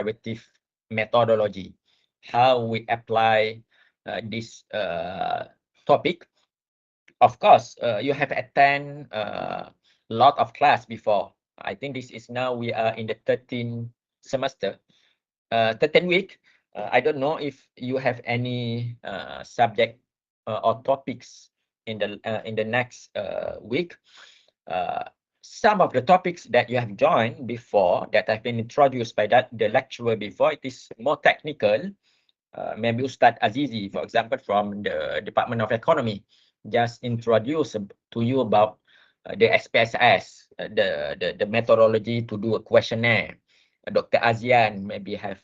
comparative methodology, how we apply this topic. Of course, you have attended a lot of class before. I think this is now we are in the 13th semester, 13th week. I don't know if you have any subject or topics in the next week. Uh, some of the topics that you have joined before that have been introduced by the lecturer before, it is more technical. Maybe Ustad Azizi, for example, from the Department of Economy, just introduce to you about the SPSS, the methodology to do a questionnaire. Dr. Azian maybe have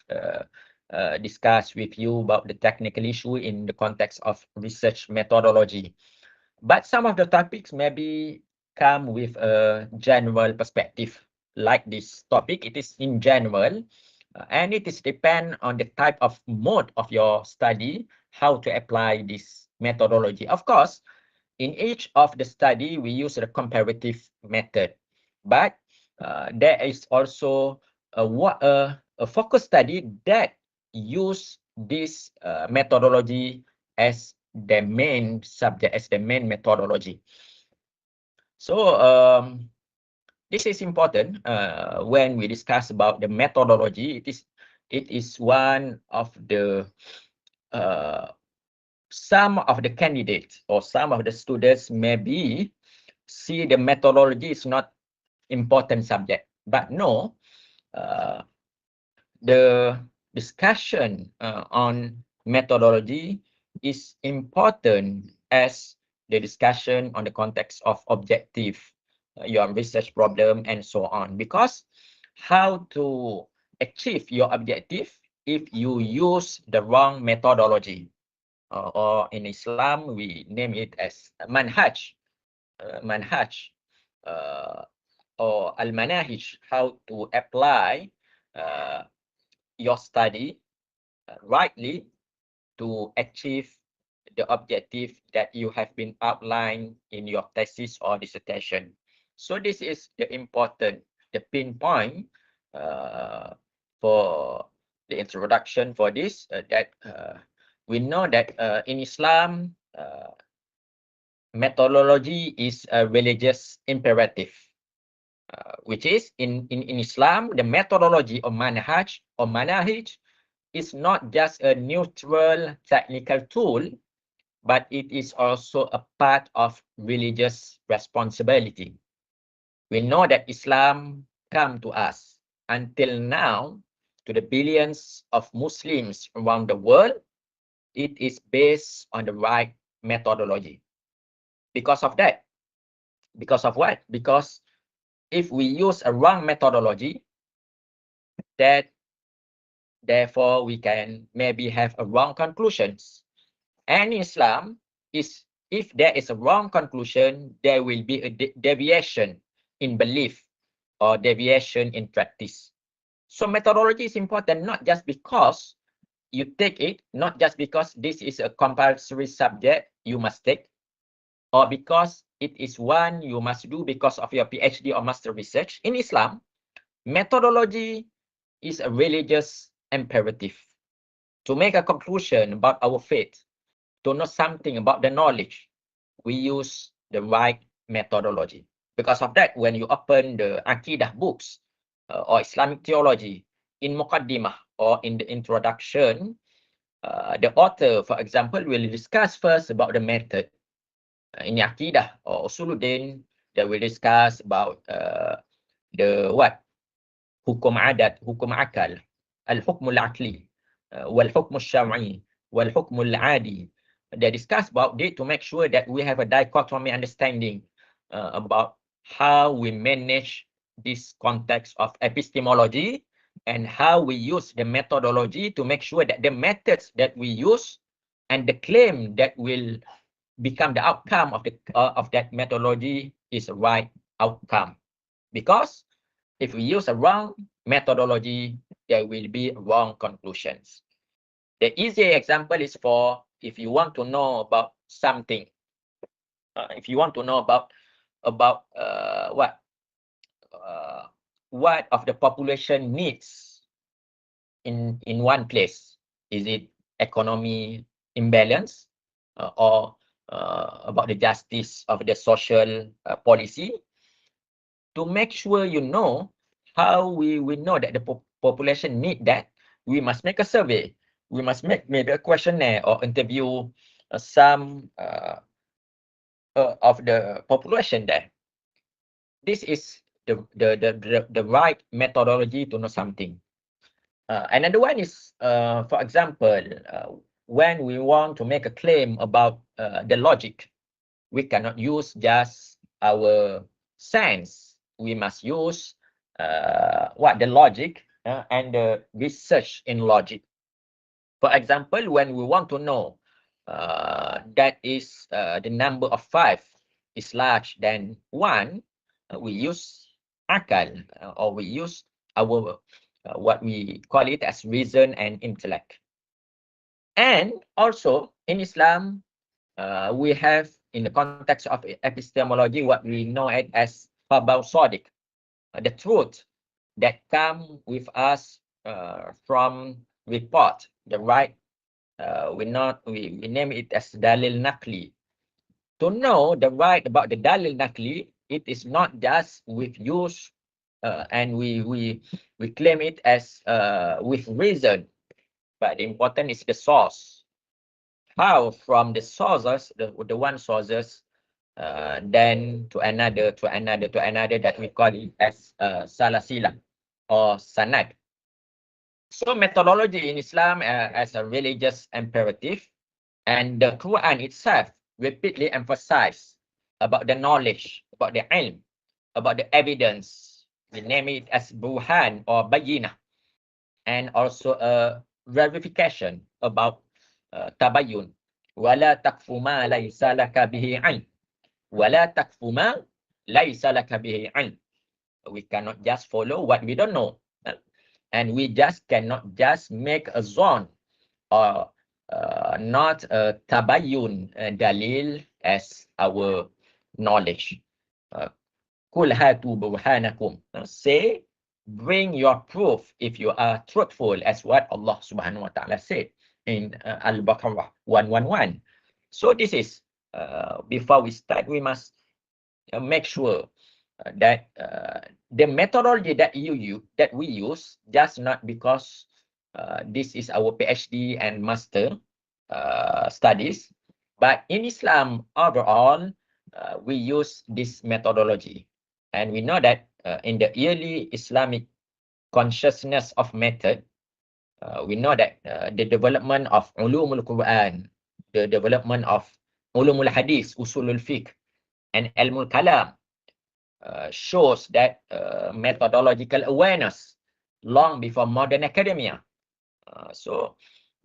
discussed with you about the technical issue in the context of research methodology. But some of the topics maybe come with a general perspective. Like this topic, it is in general, and it is depend on the type of mode of your study, how to apply this methodology. Of course, in each of the study, we use the comparative method, but there is also a focus study that use this methodology as the main subject, as the main methodology. So this is important when we discuss about the methodology. It is one of the some of the candidates or some of the students maybe see the methodology is not important subject, but no, the discussion on methodology is important as the discussion on the context of objective, your research problem, and so on. Because how to achieve your objective if you use the wrong methodology, or in Islam we name it as manhaj, uh, or al-manahij, how to apply your study rightly to achieve the objective that you have been outlined in your thesis or dissertation. So this is the important, the pinpoint for the introduction for this, that we know that in Islam, methodology is a religious imperative, which is in Islam, the methodology of manhaj or manahij is not just a neutral technical tool, but it is also a part of religious responsibility. We know that Islam come to us until now, to the billions of Muslims around the world, it is based on the right methodology. Because of that, because of what? Because if we use a wrong methodology, that therefore we can maybe have a wrong conclusions. And Islam is, if there is a wrong conclusion, there will be a deviation in belief or deviation in practice. So methodology is important not just because you take it, not just because this is a compulsory subject you must take, or because it is one you must do because of your PhD or master research. In Islam, methodology is a religious imperative. To make a conclusion about our faith, to know something about the knowledge, we use the right methodology. Because of that, when you open the Aqidah books or Islamic theology, in Muqaddimah or in the introduction, the author, for example, will discuss first about the method. In Aqidah or Usuluddin, they will discuss about the what? Hukum adat, hukum akal, al-hukmul aqli, wal-hukmul syar'i, wal-hukmul adi. They discuss about it to make sure that we have a dichotomy understanding about how we manage this context of epistemology and how we use the methodology to make sure that the methods that we use and the claim that will become the outcome of that methodology is the right outcome. Because if we use a wrong methodology, there will be wrong conclusions. The easy example is for if you want to know about something, if you want to know about what of the population needs, in one place? Is it economy imbalance, or about the justice of the social policy? To make sure you know how we know that the population need that, we must make a survey. We must make maybe a questionnaire or interview some of the population there. This is the right methodology to know something. Another one is, for example, when we want to make a claim about the logic, we cannot use just our sense. We must use the logic and the research in logic. For example, when we want to know that is the number of 5 is large than 1, we use akal, or we use our what we call it as reason and intellect. And also in Islam, we have, in the context of epistemology, what we know it as khabar sadiq, the truth that come with us from report, the right. We name it as dalil nakli. To know the right about the dalil nakli, it is not just with use and we claim it as with reason, but the important is the source. How from the sources, the one sources, then to another, that we call it as salasila or sanad. So methodology in Islam as a religious imperative, and the Quran itself repeatedly emphasize about the knowledge, about the ilm, about the evidence. We name it as burhan or bayinah, and also a verification about tabayyun. Wala takfu ma laysa laka bihi ilm. Wala takfu ma laysa laka bihi ilm. We cannot just follow what we don't know. And we just cannot just make a zone or not a tabayyun dalil as our knowledge. Kul hatu burhanakum. Say, bring your proof if you are truthful, as what Allah Subhanahu wa Ta'ala said in Al-Baqarah 111. So this is, before we start, we must make sure that the methodology that we use, just not because this is our PhD and master studies, but in Islam overall, we use this methodology. And we know that in the early Islamic consciousness of method, we know that the development of ulumul Quran, the development of ulumul hadith, usulul fiqh, and ilmul kalam shows that methodological awareness long before modern academia. So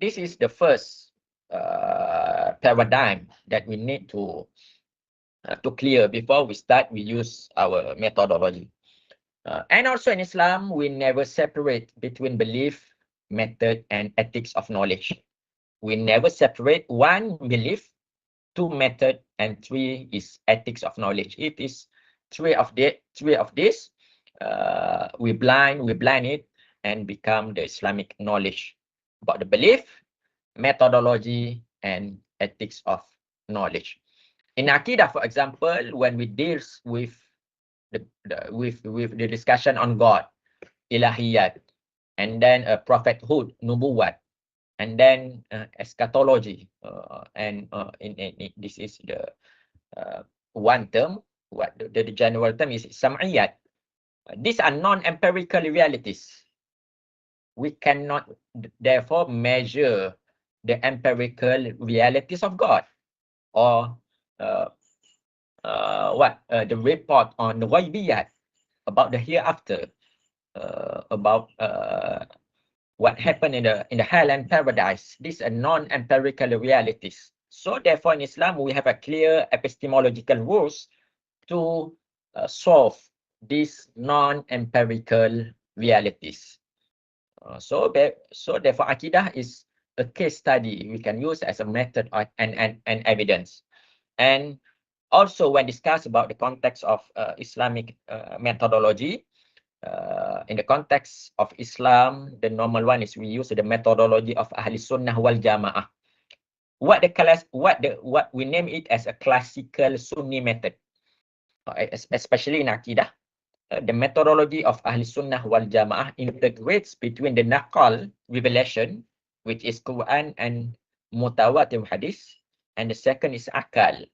this is the first paradigm that we need to clear before we start. We use our methodology. And also in Islam, we never separate between belief, method, and ethics of knowledge. We never separate 1 belief, 2 method, and 3 is ethics of knowledge. It is three of this. We blind it and become the Islamic knowledge about the belief, methodology, and ethics of knowledge. In Aqidah, for example, when we deal with the discussion on God, ilahiyat, and then prophethood, nubuwat, and then eschatology, and this is the one term. What the general term is sam'iyat. These are non-empirical realities. We cannot therefore measure the empirical realities of God, or the report on the ghaibiyat, about the hereafter, about what happened in the hell and paradise. These are non-empirical realities. So therefore in Islam, we have a clear epistemological rules to solve these non-empirical realities. So therefore Aqidah is a case study we can use as a method and evidence. And also when discussed about the context of Islamic methodology, In the context of Islam, the normal one is we use the methodology of Ahli Sunnah wal Jamaah. What we name it as a classical Sunni method, especially in Aqidah. The methodology of Ahli Sunnah wal Jamaah integrates between the naqal revelation, which is Quran and mutawatir hadith, and the second is akal,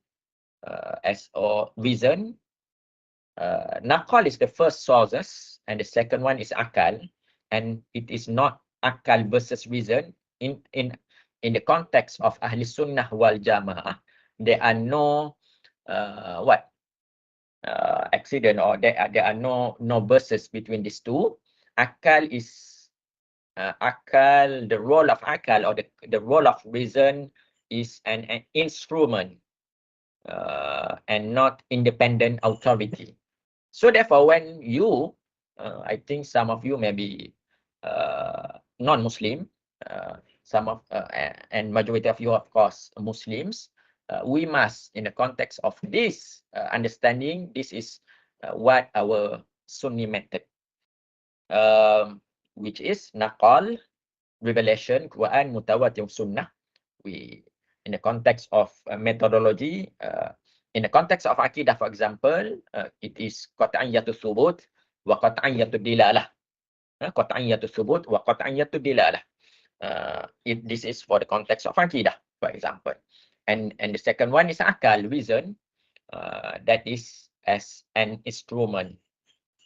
or reason. Naqal is the first sources, and the second one is akal, and it is not akal versus reason. In the context of Ahli Sunnah wal Jamaah, there are no accident, or there are no verses between these two. Akal is akal. The role of akal, or the role of reason, is an instrument and not independent authority. So therefore, when you, I think some of you may be non-Muslim, and majority of you, of course, Muslims. We must, in the context of this understanding, this is what our Sunni method, which is naqal, revelation, Quran, mutawatir, sunnah. We, in the context of methodology, in the context of Aqidah, for example, it is qat'iyyatu thubut wa qat'iyyatu dilalah. Qat'iyyatu thubut wa qat'iyyatu dilalah. This is for the context of Aqidah, for example. And the second one is akal, reason, that is as an instrument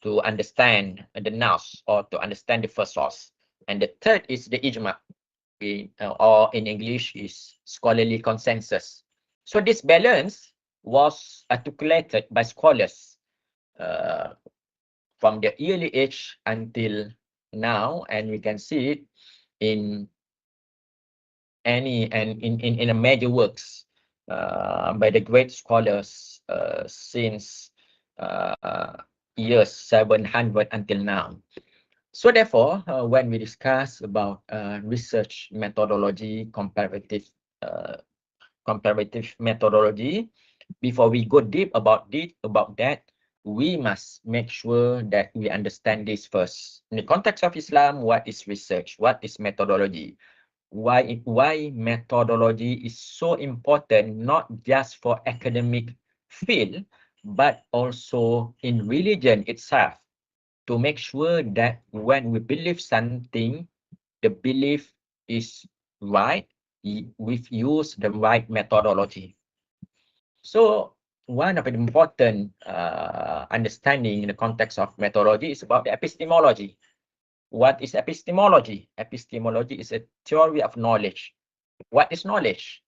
to understand the nas, or to understand the first source. And the third is the ijma, or in English is scholarly consensus. So this balance was articulated by scholars from the early age until now, and we can see it in a major works by the great scholars since years 700 until now. So therefore, when we discuss about research methodology, comparative methodology, before we go deep about that, we must make sure that we understand this first. In the context of Islam, what is research? What is methodology? Why methodology is so important, not just for academic field, but also in religion itself, to make sure that when we believe something, the belief is right, we've used the right methodology. So one of the important understanding in the context of methodology is about the epistemology. What is epistemology? Epistemology is a theory of knowledge. What is knowledge?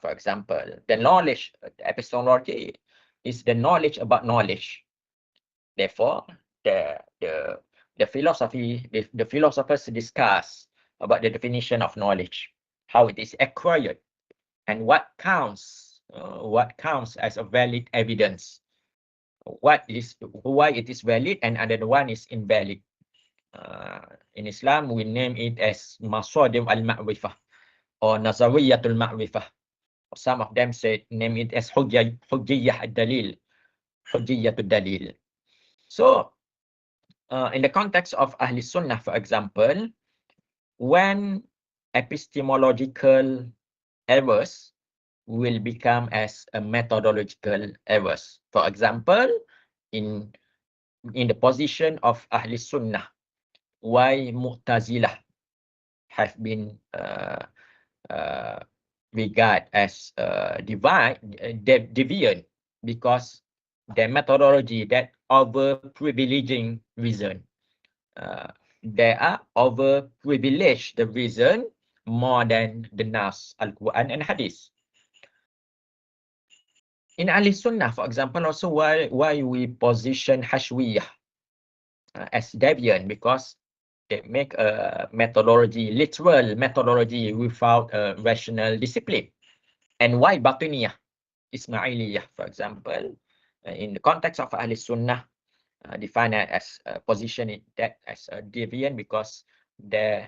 For example, the knowledge, epistemology is the knowledge about knowledge. Therefore, the philosophers discuss about the definition of knowledge, how it is acquired, and what counts as a valid evidence. Why it is valid and another one is invalid. In Islam, we name it as masadir al-ma'rifah or nazariyatul ma'rifah. Some of them name it as hujjiyah ad-dalil, hujjiyatul dalil. So, in the context of Ahli Sunnah, for example, when epistemological errors will become as a methodological errors. For example, in the position of Ahli Sunnah, why Mu'tazilah have been regarded as deviant, because their methodology that over-privileging reason. They are over-privileged the reason more than the Nas, Al-Quran and Hadith. In Ahli Sunnah, for example, also why we position Hashwiyah as deviant, because they make a methodology, literal methodology without a rational discipline. And why Batiniyah, Ismailiyah, for example, in the context of Ahli Sunnah, define it as position that as a deviant, because the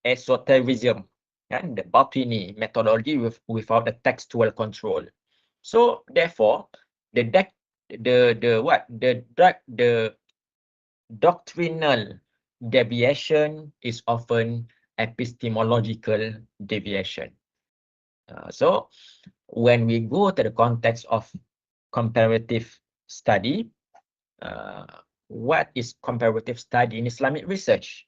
esotericism and the Batini methodology without the textual control. So therefore, the doctrinal deviation is often epistemological deviation. So when we go to the context of comparative study, what is comparative study in Islamic research?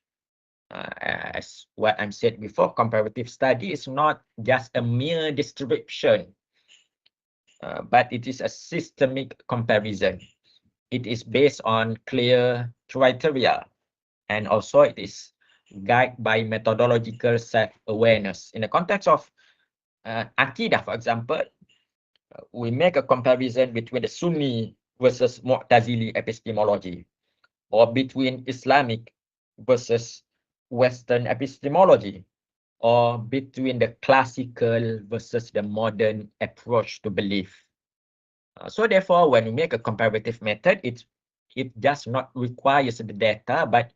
As what I said before, comparative study is not just a mere description, but it is a systemic comparison. It is based on clear criteria, and also it is guided by methodological self-awareness. In the context of Aqidah, for example, we make a comparison between the Sunni versus Mu'tazili epistemology, or between Islamic versus Western epistemology, or between the classical versus the modern approach to belief. So therefore, when we make a comparative method, it does not requires the data, but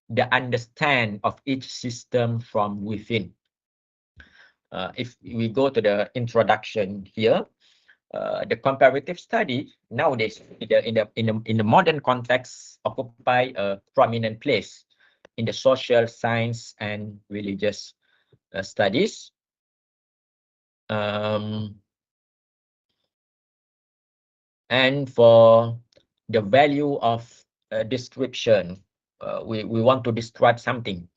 the understand of each system from within. If we go to the introduction here, the comparative study nowadays in the modern context occupy a prominent place in the social science and religious studies. And for the value of description, we want to describe something.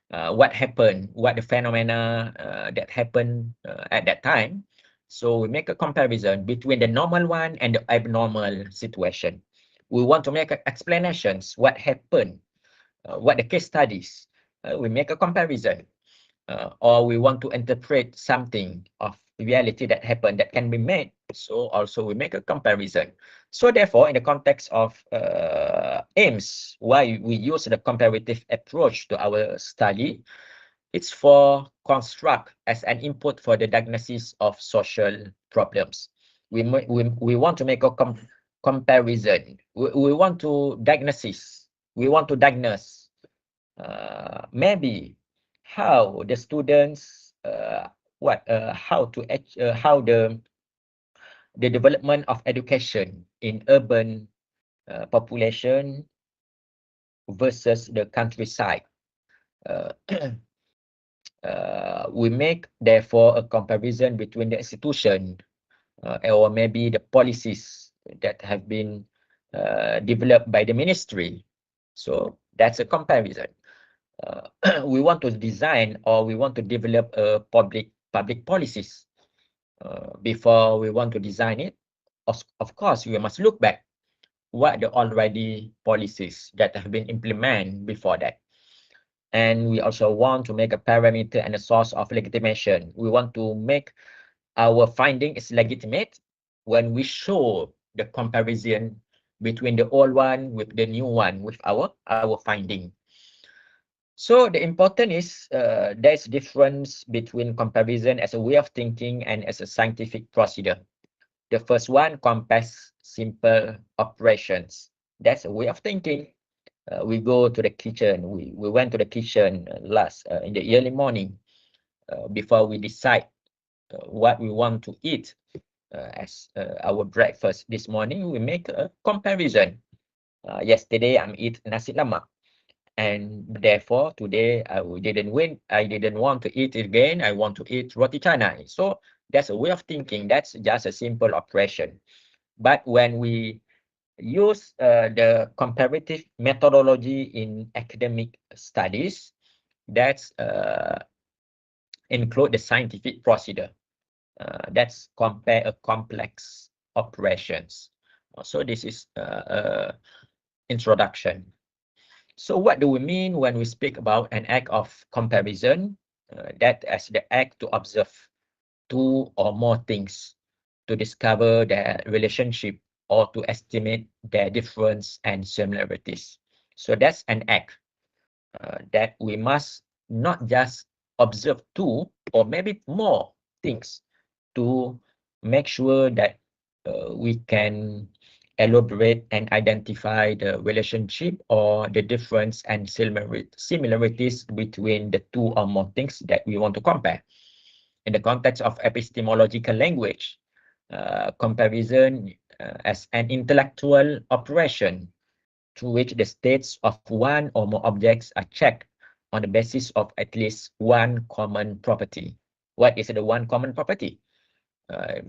What happened, what the phenomena that happened at that time. So we make a comparison between the normal one and the abnormal situation. We want to make explanations, what happened, what the case studies. We make a comparison. Or we want to interpret something of reality that happened that can be made. So also we make a comparison. So therefore, in the context of aims, why we use the comparative approach to our study, it's for construct as an input for the diagnosis of social problems. We want to make a comparison. We want to diagnosis. We want to diagnose maybe how the students how the development of education in urban population versus the countryside. We make therefore a comparison between the institution or maybe the policies that have been developed by the ministry. So that's a comparison. We want to design or we want to develop a public policies. Before we want to design it, of course, we must look back what the already policies that have been implemented before that. And we also want to make a parameter and a source of legitimation. We want to make our finding is legitimate when we show the comparison between the old one with the new one with our finding. So the important is there's difference between comparison as a way of thinking and as a scientific procedure. The first one compares simple operations. That's a way of thinking. We go to the kitchen. We went to the kitchen last in the early morning before we decide what we want to eat as our breakfast this morning. We make a comparison. Yesterday I'm eat nasi lemak, and therefore today I didn't want to eat it again. I want to eat roti canai. So that's a way of thinking. That's just a simple operation. But when we use the comparative methodology in academic studies, that's include the scientific procedure. That's compare a complex operations. So this is introduction. So what do we mean when we speak about an act of comparison? That as the act to observe two or more things, to discover their relationship or to estimate their difference and similarities. So that's an act that we must not just observe two or maybe more things to make sure that we can elaborate and identify the relationship or the difference and similarities between the two or more things that we want to compare. In the context of epistemological language, comparison as an intellectual operation through which the states of one or more objects are checked on the basis of at least one common property. What is the one common property?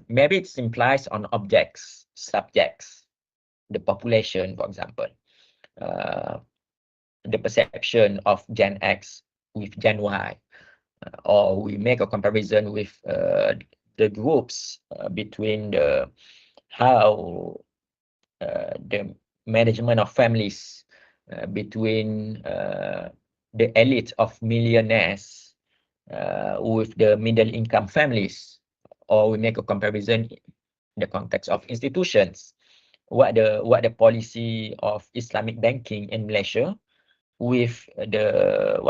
Maybe it implies on objects, subjects, the population, for example, the perception of Gen X with Gen Y, or we make a comparison with the groups between how the management of families between the elite of millionaires with the middle income families, or we make a comparison in the context of institutions. What the policy of Islamic banking in Malaysia with the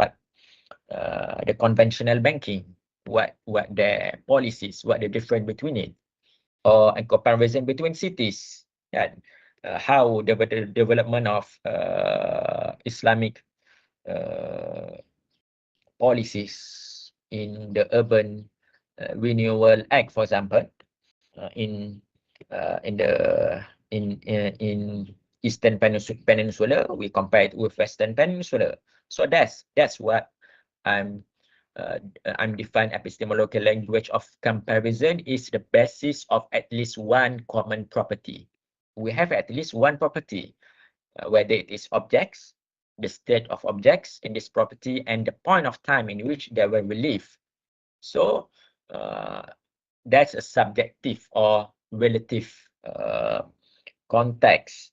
conventional banking, what their policies, what the difference between it, or a comparison between cities, and how the development of Islamic policies in the urban renewal act, for example, in the in Eastern Peninsula, we compare it with Western Peninsula. So that's what I'm defined epistemological language of comparison is the basis of at least one common property. We have at least one property, whether it is objects, the state of objects in this property, and the point of time in which they were relieved. So that's a subjective or relative context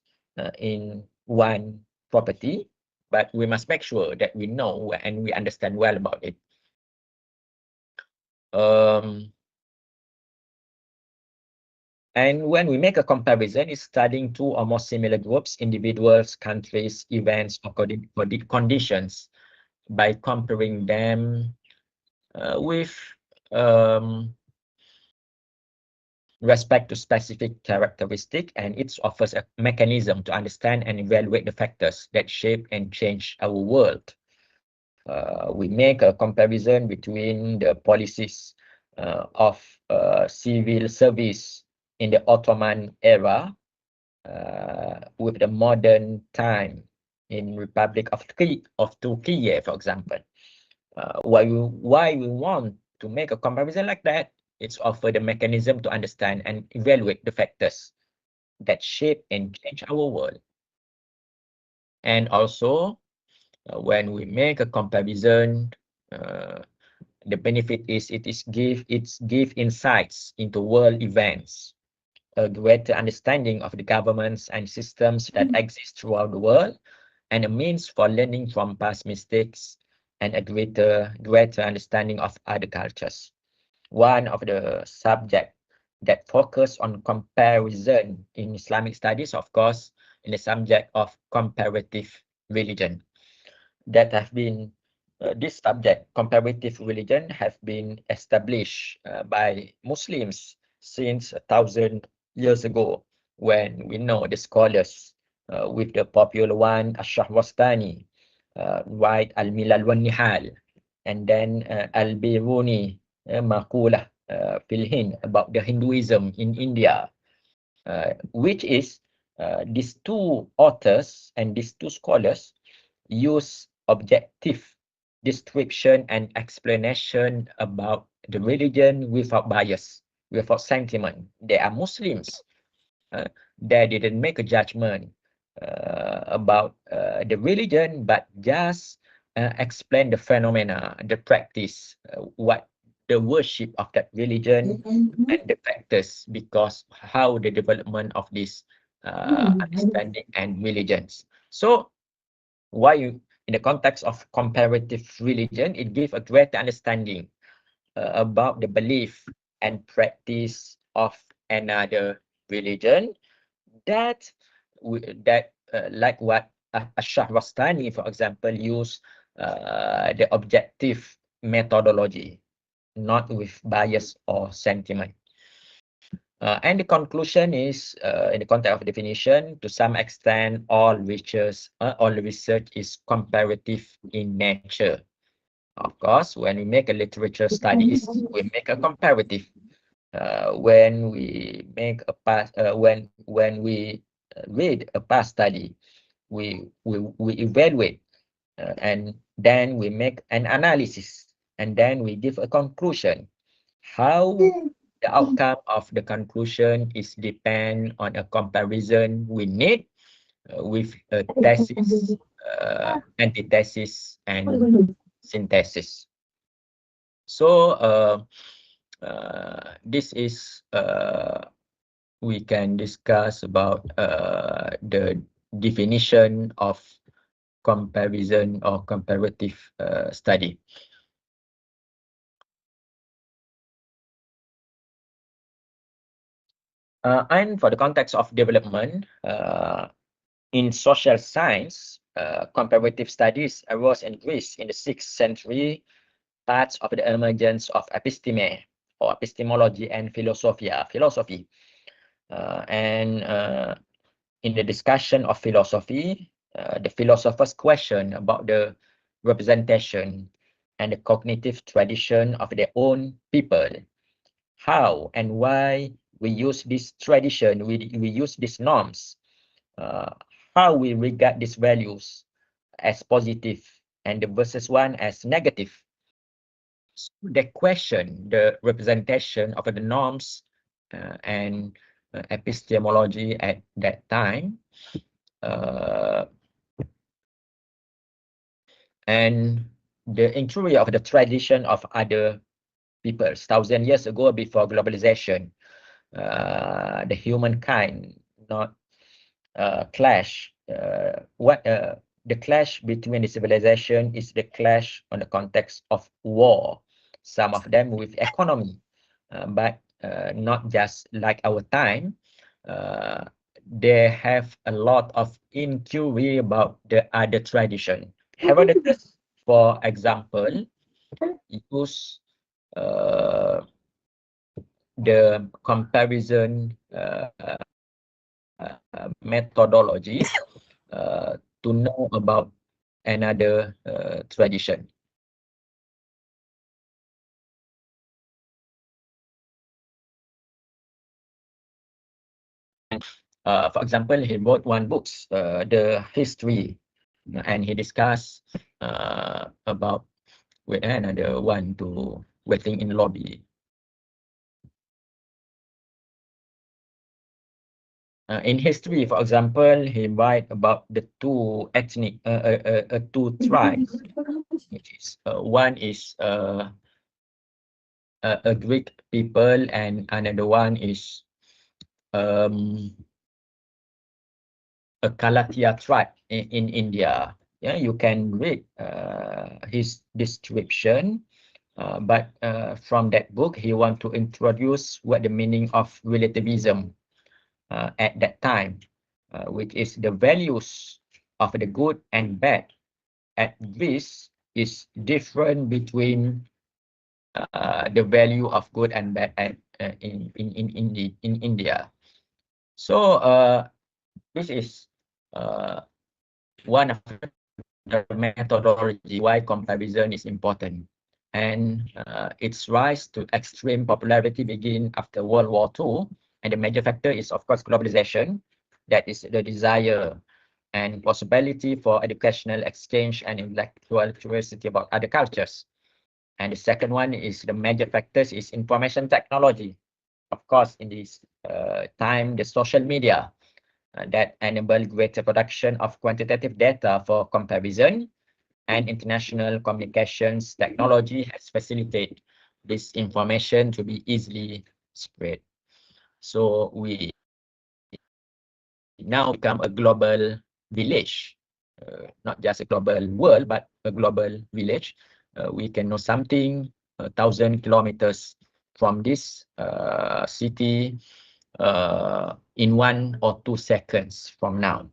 in one property, but we must make sure that we know and we understand well about it. And when we make a comparison, it's studying two or more similar groups, individuals, countries, events, or conditions by comparing them with respect to specific characteristic, and it offers a mechanism to understand and evaluate the factors that shape and change our world. We make a comparison between the policies of civil service in the Ottoman era with the modern time in Republic of Turkey, for example. Why we want to make a comparison like that? It's offer the mechanism to understand and evaluate the factors that shape and change our world. And also, when we make a comparison, the benefit is it give insights into world events, a greater understanding of the governments and systems that exist throughout the world, and a means for learning from past mistakes and a greater understanding of other cultures. One of the subjects that focus on comparison in Islamic studies, of course, in the subject of comparative religion. That have been this subject, comparative religion, have been established by Muslims since 1,000 years ago, when we know the scholars with the popular one, Ash-Shahwastani, write Al-Milal wa Nihal, and then Al-Biruni, Maqulah fil Hind, about the Hinduism in India, which is these two authors and these two scholars use objective description and explanation about the religion without bias, without sentiment. They are Muslims. They didn't make a judgment about the religion, but just explain the phenomena, the practice, what the worship of that religion, and the factors because how the development of this understanding and religions. So why in the context of comparative religion, it gives a greater understanding about the belief and practice of another religion that like what Ash-Shahwastani, for example, use the objective methodology, not with bias or sentiment. And the conclusion is, in the context of definition, to some extent, all research is comparative in nature. Of course, when we make a literature studies, we make a comparative. When we make a past, when we read a past study, we evaluate, and then we make an analysis, and then we give a conclusion. How the outcome of the conclusion is depend on a comparison we need with a thesis, antithesis, and synthesis. So this is we can discuss about the definition of comparison or comparative study. And for the context of development, in social science, comparative studies arose in Greece in the 6th century, parts of the emergence of episteme or epistemology and philosophy. And in the discussion of philosophy, the philosophers question about the representation and the cognitive tradition of their own people. How and why we use this tradition, we use these norms, how we regard these values as positive and the versus one as negative. So they question the representation of the norms and epistemology at that time. And the inquiry of the tradition of other peoples 1,000 years ago before globalization, the humankind not clash. The clash between the civilization is the clash on the context of war. Some of them with economy, but not just like our time. They have a lot of inquiry about the other tradition. Herodotus, for example, use the comparison methodology to know about another tradition. For example, he wrote one book, the history, and he discussed about with another one to waiting in lobby. In history, for example, he write about the two ethnic, two tribes, which is one is a Greek people and another one is a Kalatia tribe in India. Yeah, you can read his description, but from that book, he want to introduce what the meaning of relativism at that time, which is the values of the good and bad at this is different between the value of good and bad at, in India. So this is one of the methodology why comparison is important. And its rise to extreme popularity began after World War II. And the major factor is, of course, globalization. That is the desire and possibility for educational exchange and intellectual curiosity about other cultures. And the second one is the major factors is information technology. Of course, in this time, the social media that enable greater production of quantitative data for comparison, and international communications technology has facilitated this information to be easily spread. So we now become a global village, not just a global world, but a global village. We can know something 1,000 kilometers from this city in 1 or 2 seconds from now.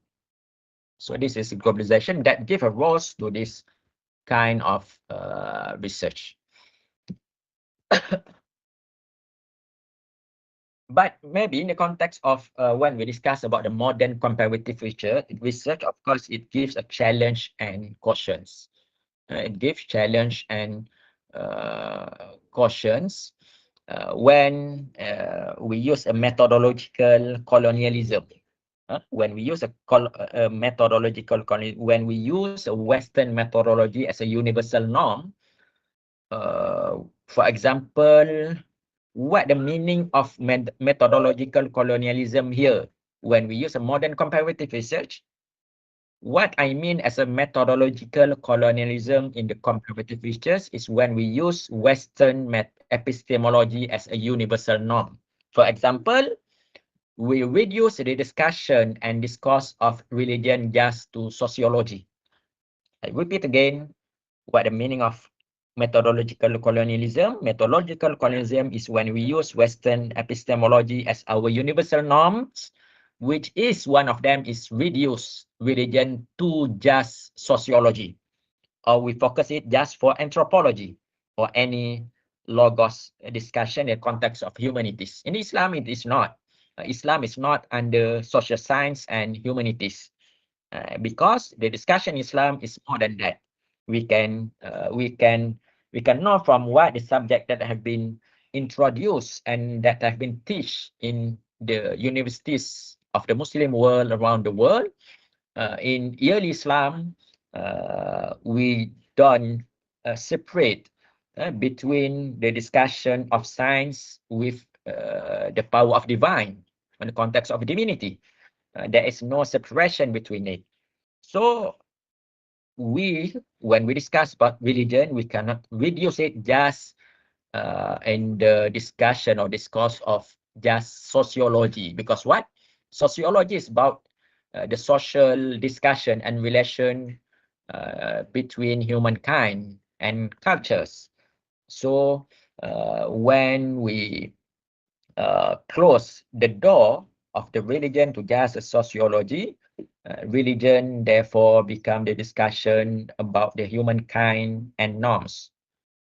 So this is globalization that give a rose to this kind of research. But maybe in the context of when we discuss about the modern comparative research, of course, it gives a challenge and cautions. It gives challenge and cautions when we use a methodological colonialism. when we use a methodological when we use a Western methodology as a universal norm, for example, what the meaning of methodological colonialism here? When we use a modern comparative research, what I mean as a methodological colonialism in the comparative research is when we use Western epistemology as a universal norm. For example, we reduce the discussion and discourse of religion just to sociology. I repeat again, what the meaning of methodological colonialism? Methodological colonialism is when we use Western epistemology as our universal norms, which is one of them is reduce religion to just sociology, or we focus it just for anthropology or any logos discussion in the context of humanities. In Islam, it is not. Islam is not under social science and humanities, because the discussion in Islam is more than that. We can know from what the subject that have been introduced and that have been taught in the universities of the Muslim world around the world. In early Islam, we don't separate between the discussion of science with the power of divine in the context of divinity. There is no separation between it. So when we discuss about religion, we cannot reduce it just in the discussion or discourse of just sociology, because what sociology is about the social discussion and relation between humankind and cultures. So when we close the door of the religion to just a sociology, religion therefore become the discussion about the humankind and norms,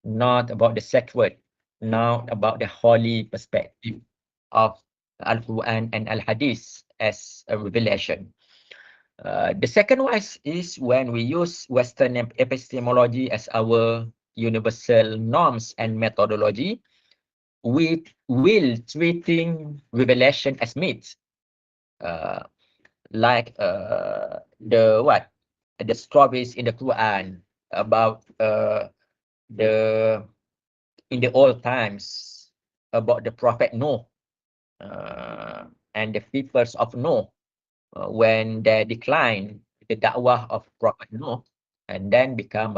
not about the sacred, not about the holy perspective of Al-Quran and Al-Hadith as a revelation. The second one is when we use Western epistemology as our universal norms and methodology, we will treating revelation as myths, uh, like the stories in the Quran about the in the old times about the Prophet Noah and the peoples of Noah when they decline the da'wah of Prophet Noah and then become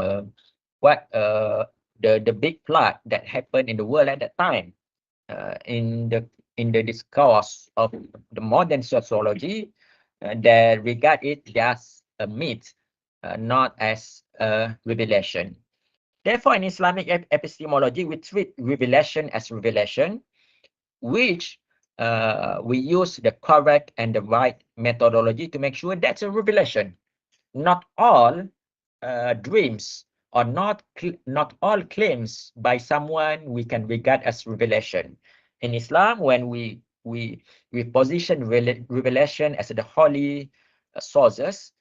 the big flood that happened in the world at that time. In the discourse of the modern sociology, they regard it just a myth, not as a revelation. Therefore, in Islamic epistemology, we treat revelation as revelation, which we use the correct and the right methodology to make sure that's a revelation. Not all dreams or not all claims by someone we can regard as revelation. In Islam, when we position revelation as the holy sources,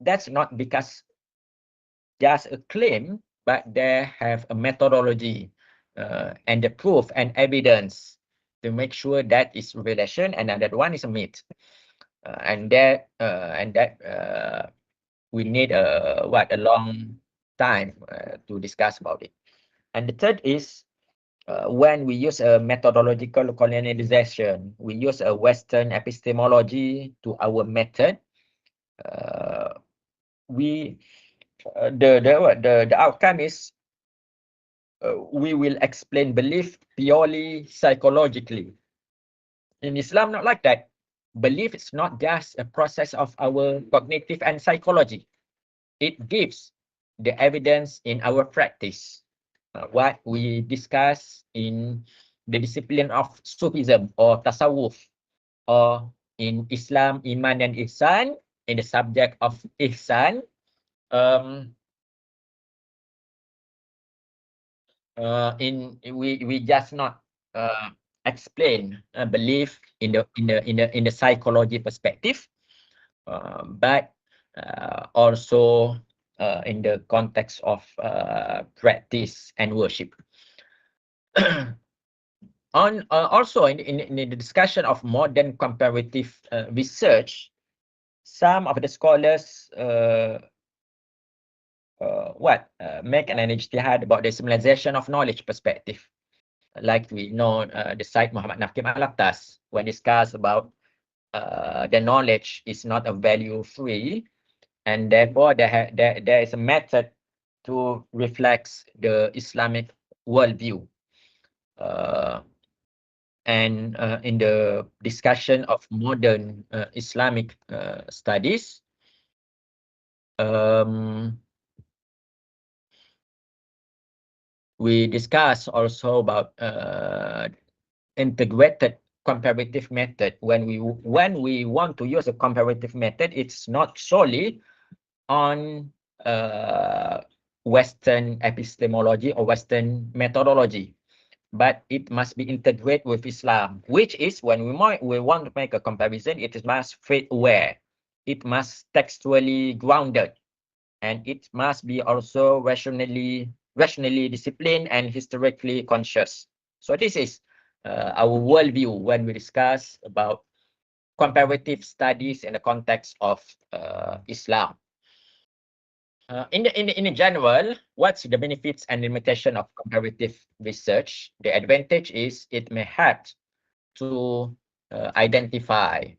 that's not because just a claim, but they have a methodology and the proof and evidence to make sure that is revelation, and another one is a myth. And that we need a long time to discuss about it. And the third is when we use a methodological colonialization, we use a Western epistemology to our method. We the outcome is we will explain belief purely psychologically. In Islam, not like that. Belief is not just a process of our cognitive and psychology. It gives the evidence in our practice. What we discuss in the discipline of Sufism or Tasawwuf, or in Islam, Iman and Ihsan, in the subject of Ihsan, um, we just not explain belief in the psychology perspective, but also in the context of practice and worship. Also in the discussion of modern comparative research, some of the scholars make an ijtihad about the civilization of knowledge perspective. Like we know the Syed Muhammad Nakim Al-Aktas, when discussed about the knowledge is not a value free, and therefore there is a method to reflect the Islamic worldview. And in the discussion of modern Islamic studies, we discuss also about integrated comparative method. When we want to use a comparative method, it's not solely on Western epistemology or Western methodology, but it must be integrated with Islam, which is when we want to make a comparison, it must fit aware, it must textually grounded, and it must be also rationally disciplined and historically conscious. So this is our worldview when we discuss about comparative studies in the context of Islam. In general, what's the benefits and limitation of comparative research? The advantage is it may help to identify.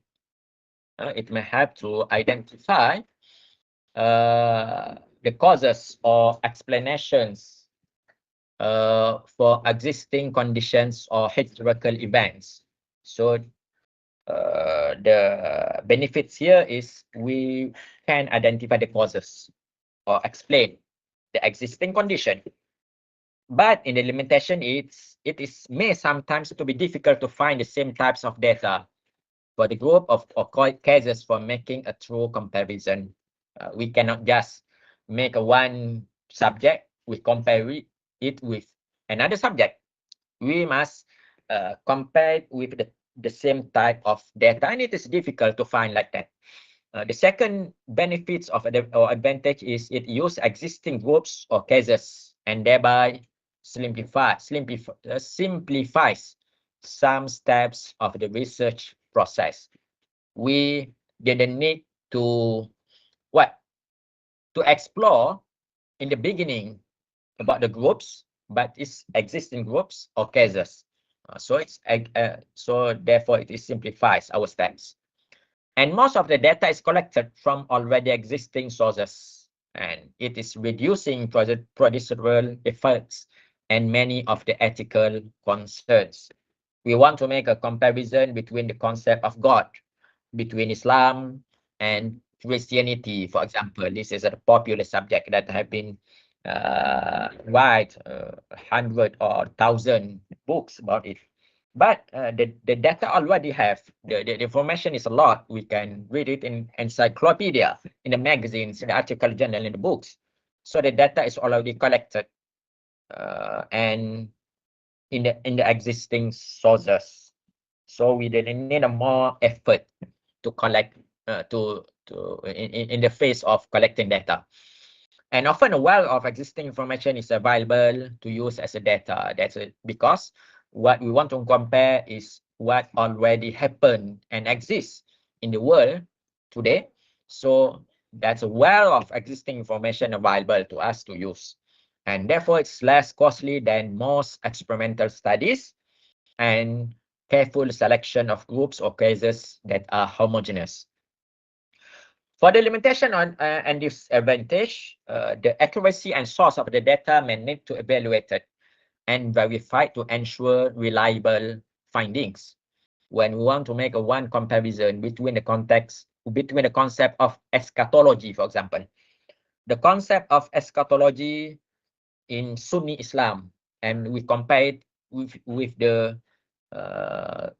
The causes or explanations for existing conditions or historical events. So the benefits here is we can identify the causes or explain the existing condition. But in the limitation, it may sometimes to be difficult to find the same types of data for the group of cases for making a true comparison. We cannot just make a one subject, we compare it with another subject. We must compare it with the same type of data, and it is difficult to find like that. The second benefits of or advantage is it uses existing groups or cases and thereby simplifies some steps of the research process. We didn't need to explore in the beginning about the groups, but it's existing groups or cases. So therefore it simplifies our steps. And most of the data is collected from already existing sources, and it is reducing procedural efforts and many of the ethical concerns. We want to make a comparison between the concept of God, between Islam and Christianity, for example. This is a popular subject that have been write 100 or 1,000 books about it. But the data already have, the information is a lot. We can read it in encyclopedia, in the magazines, in the article journal, in the books. So the data is already collected and in the existing sources. So we didn't need a more effort to collect in the face of collecting data. And often a wealth of existing information is available to use as a data. That's it, because what we want to compare is what already happened and exists in the world today. So that's a wealth of existing information available to us to use. And therefore, it's less costly than most experimental studies and careful selection of groups or cases that are homogeneous. For the limitation and disadvantage, the accuracy and source of the data may need to be evaluated and verified to ensure reliable findings. When we want to make a one comparison between the concept of eschatology, for example, the concept of eschatology in Sunni Islam, and we compare it with the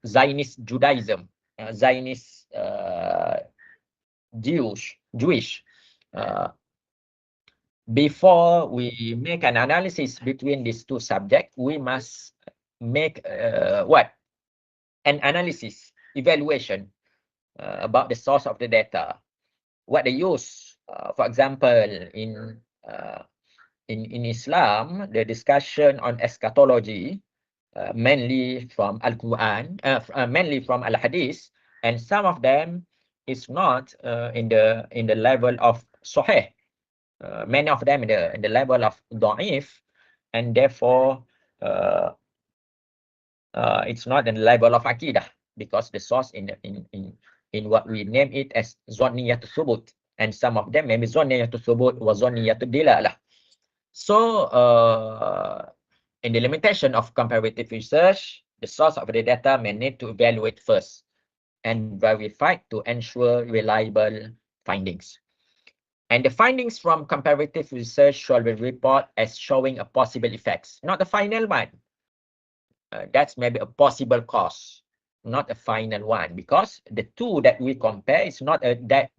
Zionist Judaism, Zionist Jewish. Before we make an analysis between these two subjects, we must make an analysis, evaluation about the source of the data, what they use. For example, in Islam, the discussion on eschatology mainly from Al-Quran, mainly from Al-Hadith, and some of them is not in the level of sahih. Many of them in the level of da'if, and therefore it's not in the level of aqidah, because the source in what we name it as zonniyatu thubut, and some of them maybe zonniyatu thubut wa zonniyatu dilalah. So in the limitation of comparative research, the source of the data may need to evaluate first and verify to ensure reliable findings. And the findings from comparative research shall be reported as showing a possible effects, not the final one. That's maybe a possible cause, not a final one, because the two that we compare is not that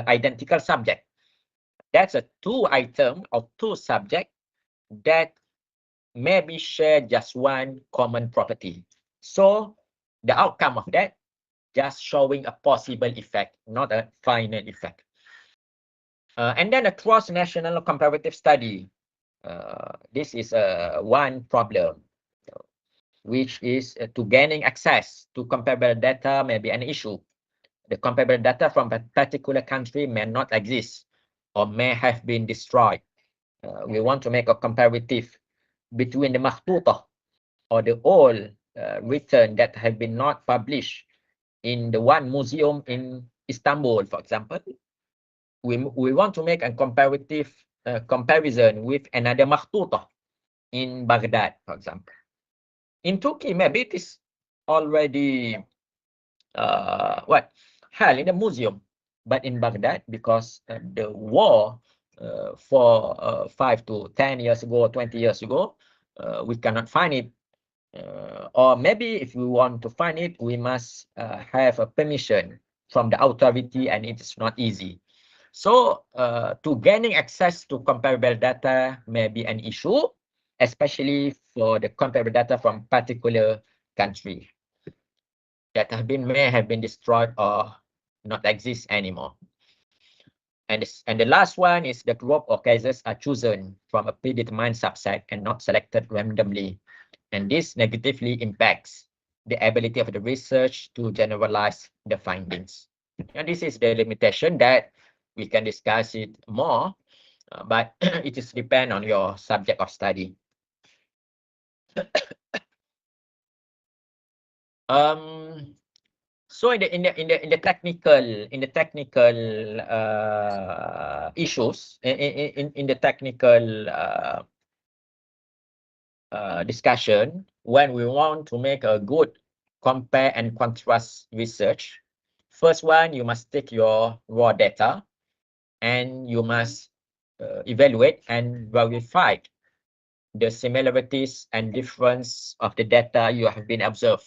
identical subject. That's a two item or two subject that maybe share just one common property. So the outcome of that just showing a possible effect, not a final effect. And then a cross-national comparative study. This is one problem, which is to gaining access to comparable data may be an issue. The comparable data from a particular country may not exist or may have been destroyed. We want to make a comparative between the makhtuta or the old written that have been not published in the one museum in Istanbul, for example. We want to make a comparative comparison with another makhtuta in Baghdad, for example. In Turkey, maybe it is already held in the museum, but in Baghdad, because the war for 5 to 10 years ago, 20 years ago, we cannot find it. Or maybe if we want to find it, we must have a permission from the authority, and it is not easy. So to gaining access to comparable data may be an issue, especially for the comparable data from particular country that may have been destroyed or not exist anymore. And the last one is the group of cases are chosen from a predetermined subset and not selected randomly. And this negatively impacts the ability of the research to generalize the findings. And this is the limitation that we can discuss it more, but it is depend on your subject of study. So in the technical issues, in the technical discussion, when we want to make a good compare and contrast research, first one, you must take your raw data and you must evaluate and verify the similarities and difference of the data you have been observed.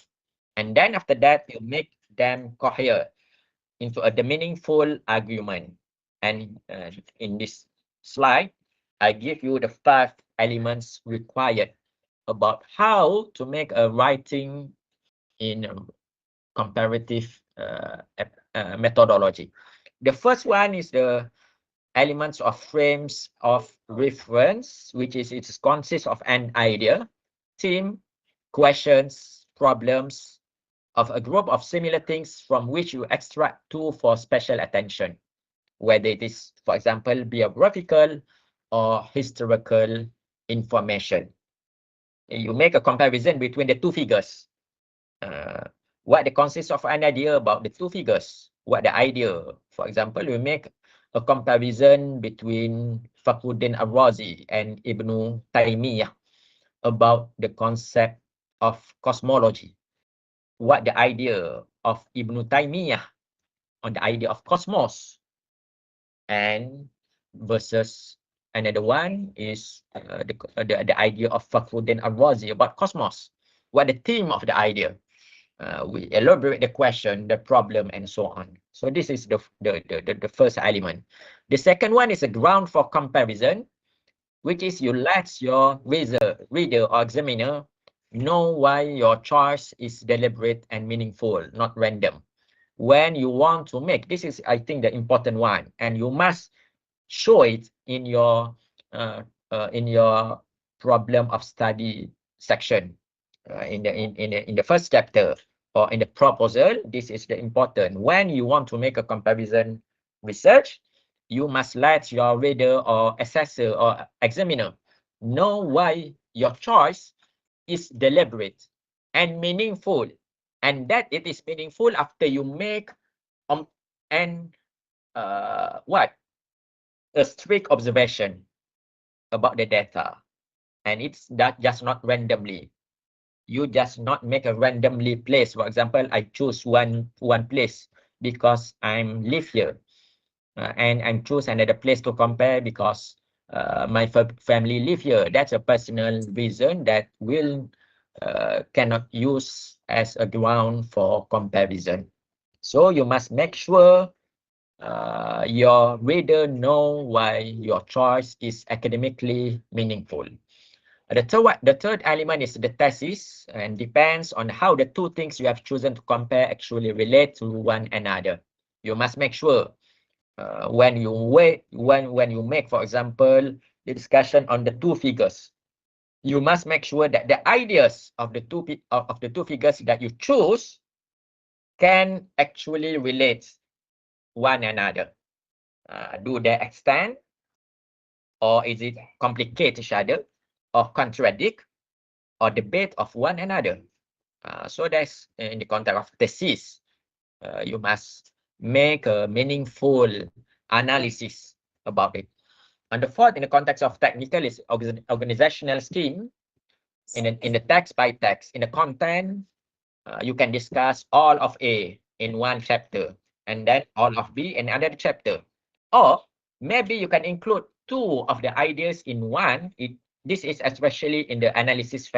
And then after that, you make them cohere into a meaningful argument. And in this slide, I give you the 5 elements required about how to make a writing in comparative methodology. The first one is the elements of frames of reference, which is it consists of an idea, theme, questions, problems of a group of similar things from which you extract two for special attention, whether it is, for example, biographical or historical information. You make a comparison between the two figures. What the consists of an idea about the two figures? What the idea? For example, we make a comparison between Fakhruddin Ar-Razi and Ibn Taymiyyah about the concept of cosmology. What the idea of Ibn Taymiyyah on the idea of cosmos, and versus another one is the idea of Fakhruddin Ar-Razi about cosmos. What the theme of the idea? We elaborate the question, the problem, and so on. So this is the first element. The second one is a ground for comparison, which is you let your reader or examiner know why your choice is deliberate and meaningful, not random. When you want to make, this is, I think, the important one, and you must show it in your problem of study section in the first chapter. or in the proposal, this is the important. When you want to make a comparison research, you must let your reader or assessor or examiner know why your choice is deliberate and meaningful, and that it is meaningful after you make and what a strict observation about the data, and it's that just not randomly. You just not make a randomly place. For example, I choose one place because I'm live here, and I choose another place to compare because my family live here. That's a personal reason that will cannot use as a ground for comparison. So you must make sure your reader know why your choice is academically meaningful. The third element is the thesis, and depends on how the two things you have chosen to compare actually relate to one another. You must make sure when you make, for example, the discussion on the two figures, you must make sure that the ideas of the two figures that you choose can actually relate one another. Do they extend, or is it complicate each other, or contradict, or debate of one another? So that's in the context of thesis. You must make a meaningful analysis about it. And the fourth, in the context of technical, is organizational scheme. In the text by text, in the content, you can discuss all of A in one chapter, and then all of B in another chapter. Or maybe you can include two of the ideas in one. This is especially in the analysis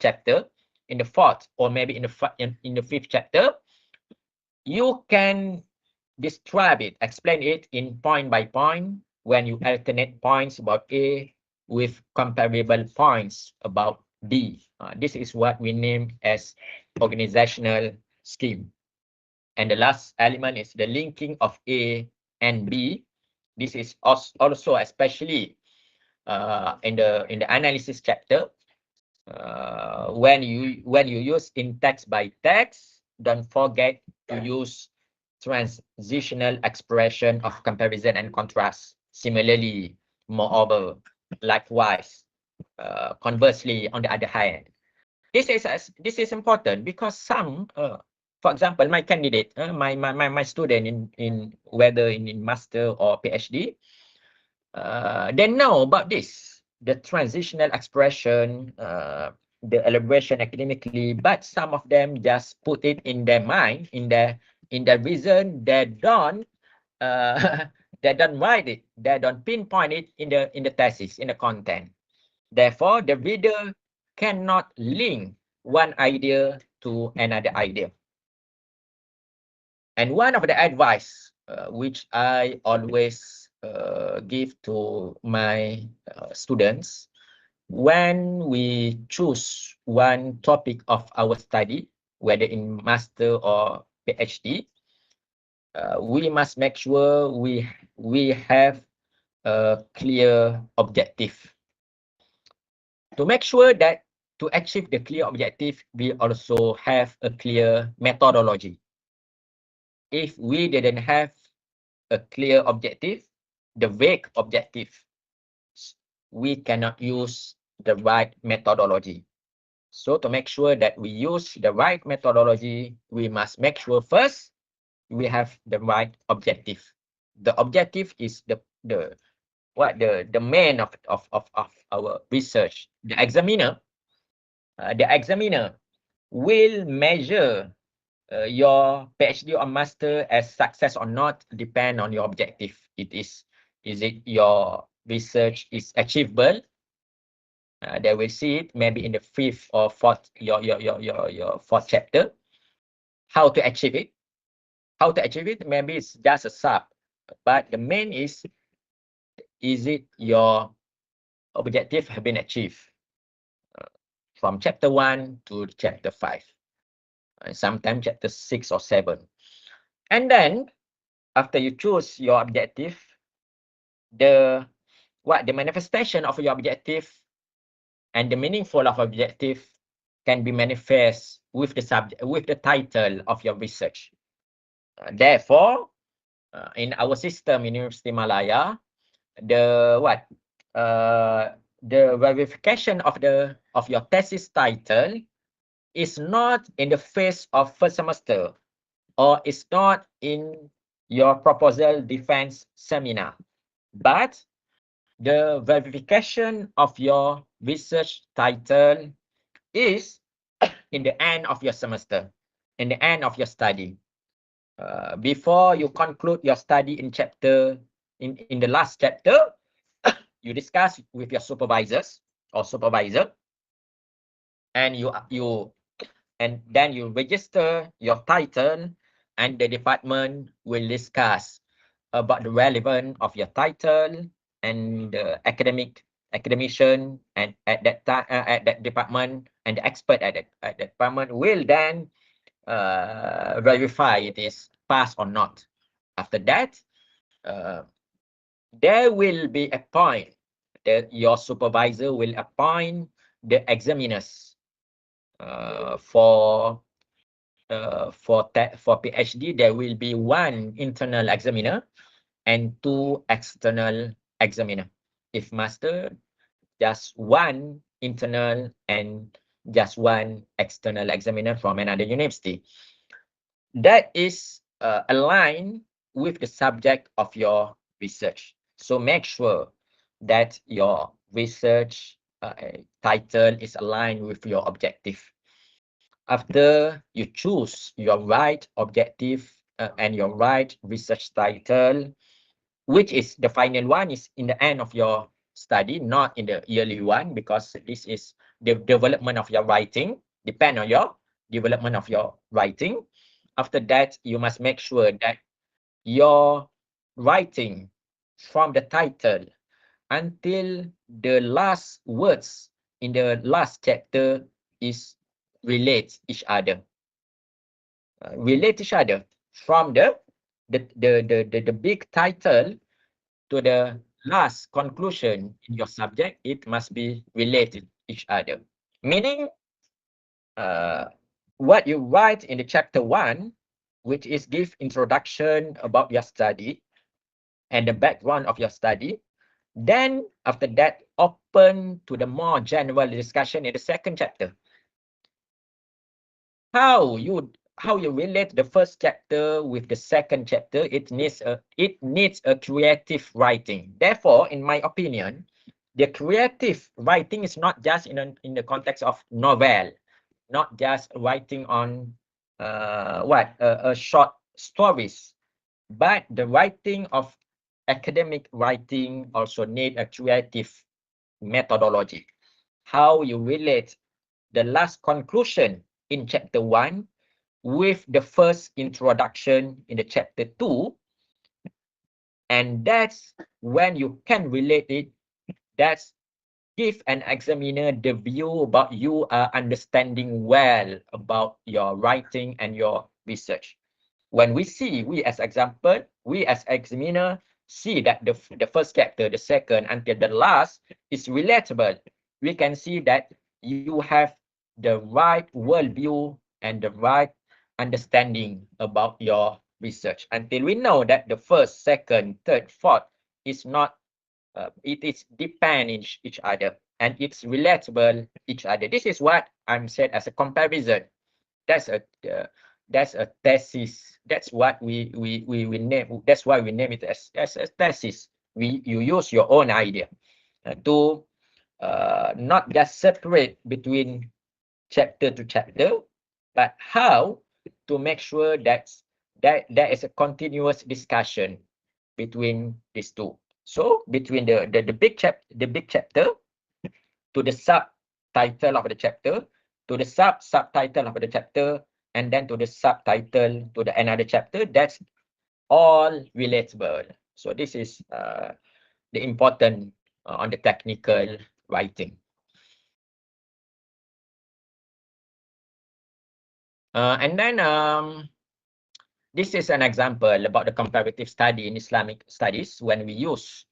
chapter, in the fourth, or maybe in the fifth chapter. You can describe it, explain it in point by point when you alternate points about A with comparable points about B. This is what we name as organizational scheme. And the last element is the linking of A and B. This is also especially in the analysis chapter. When you use in text by text, don't forget to use transitional expression of comparison and contrast. Similarly, moreover, likewise, conversely, on the other hand, this is important because some, for example, my candidate, my student in whether in master or PhD, they know about this, the transitional expression, the elaboration academically, but some of them just put it in their mind, in their reason. They don't they don't write it, they don't pinpoint it in the thesis, in the content. Therefore, the reader cannot link one idea to another idea. And one of the advice which I always give to my students, when we choose one topic of our study, whether in master or PhD, we must make sure we have a clear objective. To make sure that to achieve the clear objective, we also have a clear methodology. If we didn't have a clear objective, the vague objective, we cannot use the right methodology. So to make sure that we use the right methodology, we must make sure first we have the right objective. The objective is the main of our research. The examiner will measure your PhD or master as success or not depend on your objective. Is it your research is achievable? They will see it maybe in the fifth or fourth your fourth chapter. How to achieve it? How to achieve it? Maybe it's just a sub, but the main is it your objective have been achieved from chapter 1 to chapter 5, sometimes chapter 6 or 7. And then after you choose your objective, the manifestation of your objective and the meaningful of objective can be manifest with the subject, with the title of your research. Therefore, in our system in University Malaya, the what? The verification of your thesis title is not in the phase of first semester, or it's not in your proposal defense seminar, but the verification of your research title is in the end of your semester, in the end of your study. Before you conclude your study in in the last chapter, you discuss with your supervisors or supervisor, and then you register your title, and the department will discuss about the relevance of your title, and the academician and at that time at that department, and the expert at that department will then verify it is passed or not. After that, there will be a point that your supervisor will appoint the examiners for PhD. There will be one internal examiner and two external examiner. If master, just one internal and just one external examiner from another university. That is aligned with the subject of your research. So make sure that your research title is aligned with your objective. After you choose your right objective and your right research title, which is the final one, is in the end of your study, not in the yearly one, because this is the development of your writing, depend on your development of your writing. After that, you must make sure that your writing from the title until the last words in the last chapter is relate each other. Relate each other from the big title to the last conclusion in your subject. It must be related each other. Meaning, what you write in the chapter 1, which is give introduction about your study and the background of your study. Then after that, open to the more general discussion in the second chapter. How you relate the first chapter with the second chapter, it needs a creative writing. Therefore, in my opinion, the creative writing is not just in the context of novel, not just writing on short stories, but the writing of academic writing also need a creative methodology. How you relate the last conclusion in chapter 1 with the first introduction in the chapter 2, and that's when you can relate it. That's give an examiner the view about you are understanding well about your writing and your research. When we as example, we as examiner see that the first chapter, the second until the last is relatable, we can see that you have the right worldview and the right understanding about your research. Until we know that the first, second, third, fourth is not, it is depend each other and it's relatable each other. This is what I'm said as a comparison. That's a thesis. That's what we name. That's why we name it as a thesis. You use your own idea to not just separate between chapter to chapter, but how to make sure that there is a continuous discussion between these two. So between the big chapter to the subtitle of the chapter, to the subtitle of the chapter, and then to the subtitle to the another chapter, that's all relatable. So this is the important on the technical writing. And then this is an example about the comparative study in Islamic studies when we use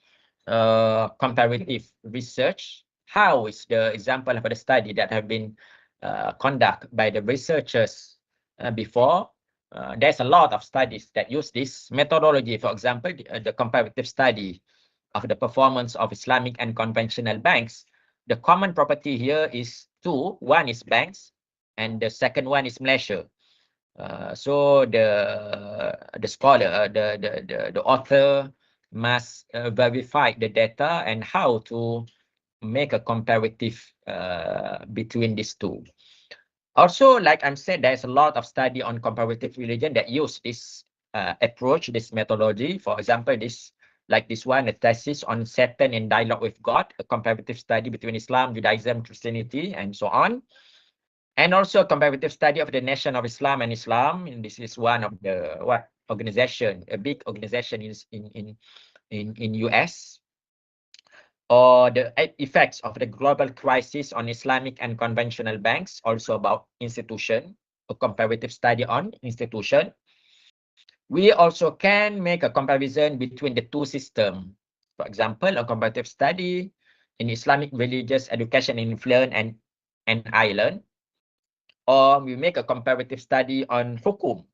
comparative research. How is the example of the study that have been conducted by the researchers before. There's a lot of studies that use this methodology. For example, the comparative study of the performance of Islamic and conventional banks. The common property here is two. One is banks, and the second one is Malaysia. So the scholar, the author must verify the data and how to make a comparative between these two. Also, like I said, there's a lot of study on comparative religion that use this approach, this methodology. For example, like this one, a thesis on Satan in dialogue with God, a comparative study between Islam, Judaism, Christianity, and so on. And also a comparative study of the Nation of Islam and Islam. And this is one of the organization, a big organization in US. Or the effects of the global crisis on Islamic and conventional banks, also about institution, a comparative study on institution. We also can make a comparison between the two systems. For example, a comparative study in Islamic religious education in Influence and Ireland. Or we make a comparative study on hukum,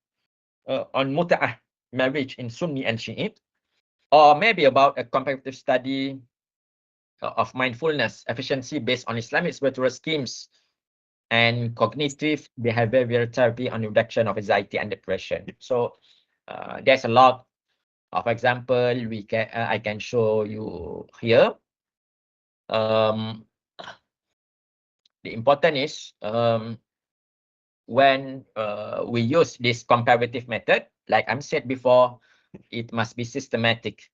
on muta'ah, marriage in Sunni and Shiite. Or maybe about a comparative study of mindfulness, efficiency based on Islamic spiritual schemes, and cognitive behavioral therapy on reduction of anxiety and depression. So there's a lot of example I can show you here. The important is when we use this comparative method, like I said before, it must be systematic,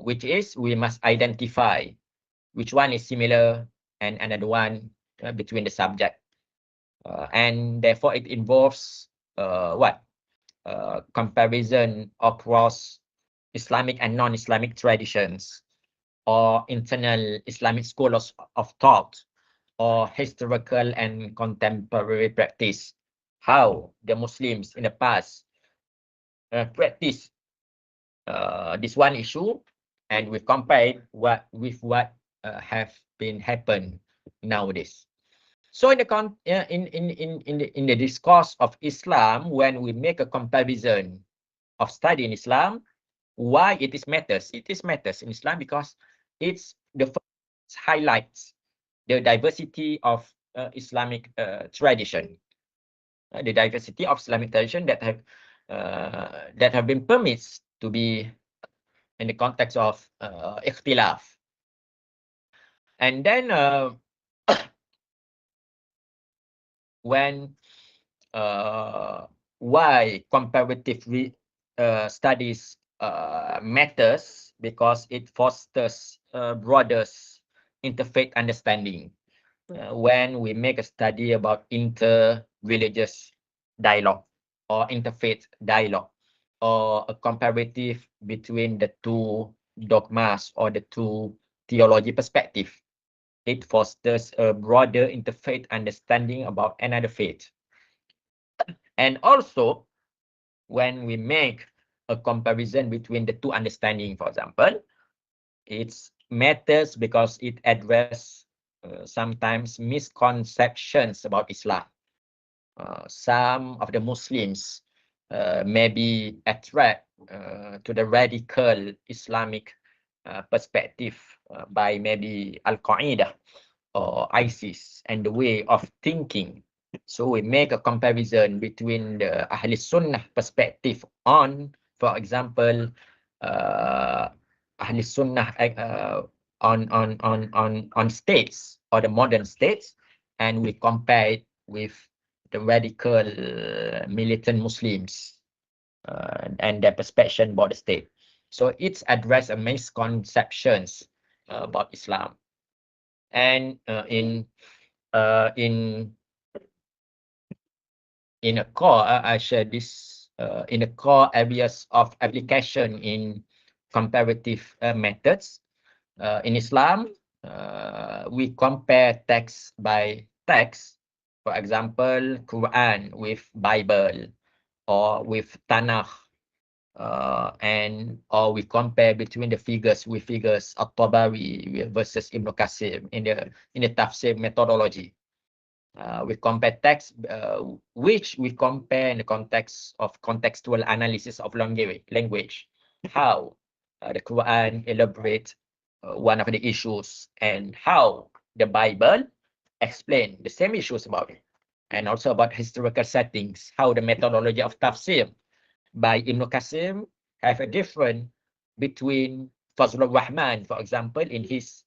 which is we must identify which one is similar and another one between the subject. And therefore, it involves comparison across Islamic and non-Islamic traditions, or internal Islamic schools of thought, or historical and contemporary practice. How the Muslims in the past practice this one issue, and we compare what have been happened nowadays. So in the discourse of Islam, when we make a comparison of study in Islam, why it is matters? It is matters in Islam because it's the first highlights the diversity of Islamic tradition, the diversity of Islamic tradition that have been permitted to be in the context of ikhtilaf. And then when why comparative studies matters, because it fosters broader interfaith understanding. When we make a study about inter-religious dialogue or interfaith dialogue, or a comparative between the two dogmas or the two theology perspective, it fosters a broader interfaith understanding about another faith. And also, when we make a comparison between the two understanding, for example, it matters because it addresses sometimes misconceptions about Islam. Some of the Muslims may be attracted to the radical Islamic perspective by maybe Al-Qaeda or ISIS and the way of thinking. So we make a comparison between the Ahli Sunnah perspective on, for example, Ahli Sunnah on states or the modern states, and we compare it with the radical militant Muslims and their perception about the state. So it's addressed a misconceptions about Islam. And in a core, I share this in the core areas of application in comparative methods. In Islam, we compare text by text. For example, Quran with Bible, or with Tanakh, or we compare between the figures with figures of Tabari versus Ibn Qasir in the Tafsir methodology. We compare text, which we compare in the context of contextual analysis of language. How the Quran elaborate one of the issues, and how the Bible explain the same issues about it, and also about historical settings, how the methodology of tafsir by Ibn Qasim have a different between Fazlur Rahman, for example, in his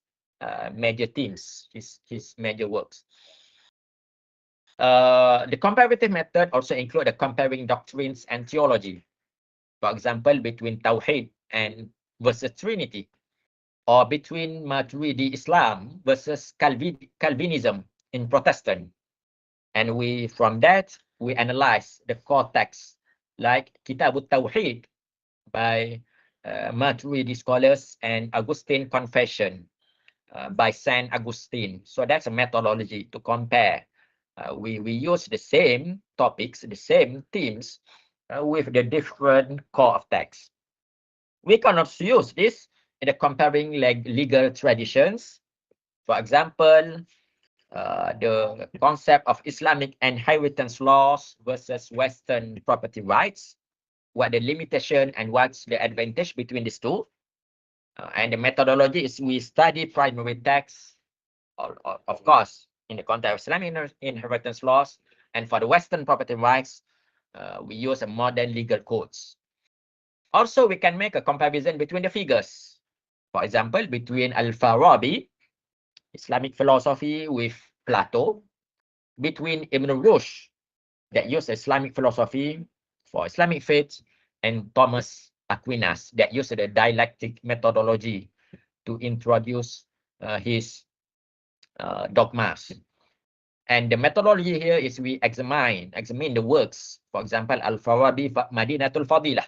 major themes, his major works. The comparative method also include the comparing doctrines and theology. For example, between Tawheed and versus Trinity, or between Maturidi Islam versus Calvinism in Protestant. And from that, we analyze the core texts like Kitabut Tawheed by Maturidi scholars and Augustine Confession by Saint Augustine. So that's a methodology to compare. We use the same topics, the same themes with the different core of text. We can also use this in the comparing legal traditions. For example, the concept of Islamic inheritance laws versus Western property rights, what the limitation and what's the advantage between these two. And the methodology is we study primary texts, of course, in the context of Islamic inheritance laws, and for the Western property rights, we use a modern legal codes. Also, we can make a comparison between the figures. For example, between Al-Farabi, Islamic philosophy, with Plato, between Ibn Rushd, that used Islamic philosophy for Islamic faith, and Thomas Aquinas, that used the dialectic methodology to introduce his dogmas. And the methodology here is we examine the works. For example, Al-Farabi, Madinatul Fadilah.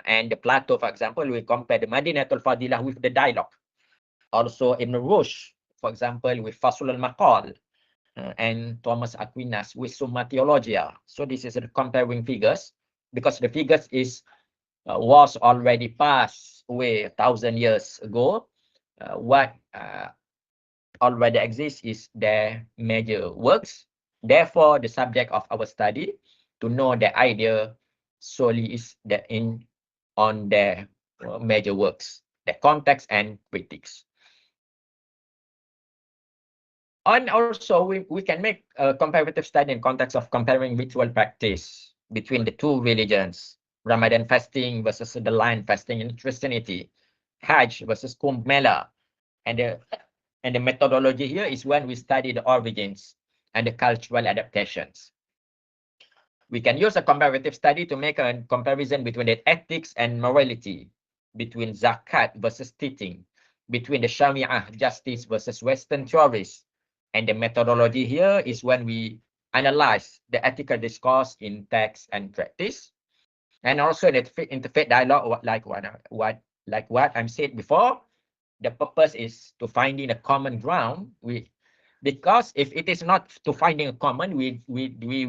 And the Plato, for example, we compare the Madinatul Fadilah with the dialogue. Also, Ibn Rushd, for example, with Fasul al-Maqal, and Thomas Aquinas with Summa Theologia. So this is the comparing figures, because the figures was already passed away 1,000 years ago. What already exists is their major works. Therefore, the subject of our study to know the idea solely is on their major works, the context and critics. And also, we can make a comparative study in context of comparing ritual practice between the two religions, Ramadan fasting versus the Lion fasting in Christianity, Hajj versus Kumbh Mela. And the methodology here is when we study the origins and the cultural adaptations. We can use a comparative study to make a comparison between the ethics and morality, between zakat versus teaching, between the Shariah justice versus Western theories. And the methodology here is when we analyze the ethical discourse in text and practice, and also the interfaith dialogue, like what I'm said before. The purpose is to finding a common ground. Because if it is not to finding a common, we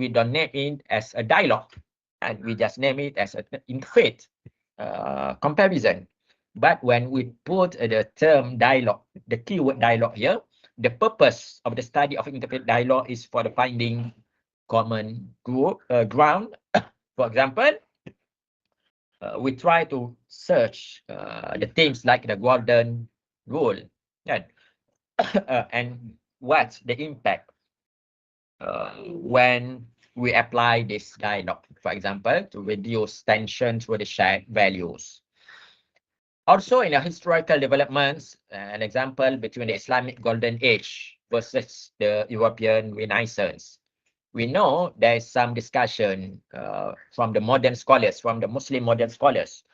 don't name it as a dialogue, and we just name it as an interfaith comparison. But when we put the term dialogue, the keyword dialogue here, the purpose of the study of interfaith dialogue is for the finding common ground. For example, we try to search the things like the golden rule, yeah. And what's the impact when we apply this dialogue, for example, to reduce tension through the shared values. Also, in the historical developments, an example between the Islamic Golden Age versus the European Renaissance. We know there is some discussion from the modern scholars, from the Muslim modern scholars.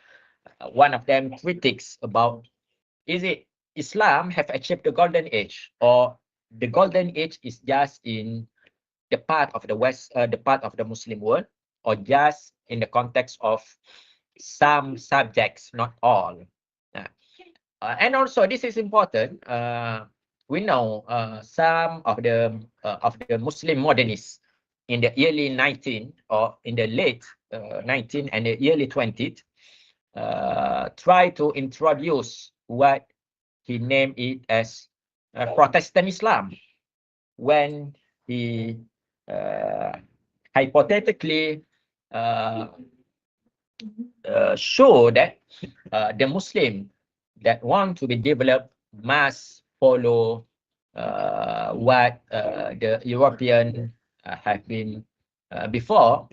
One of them critiques about, is it Islam have achieved the Golden Age, or the Golden Age is just in the part of the West, the part of the Muslim world, or just in the context of some subjects, not all. And also, this is important. We know some of the Muslim modernists in the early 19th, or in the late 19th and the early 20th, try to introduce what he named it as Protestant Islam, when he hypothetically show that the Muslim that want to be developed must follow what the European have been before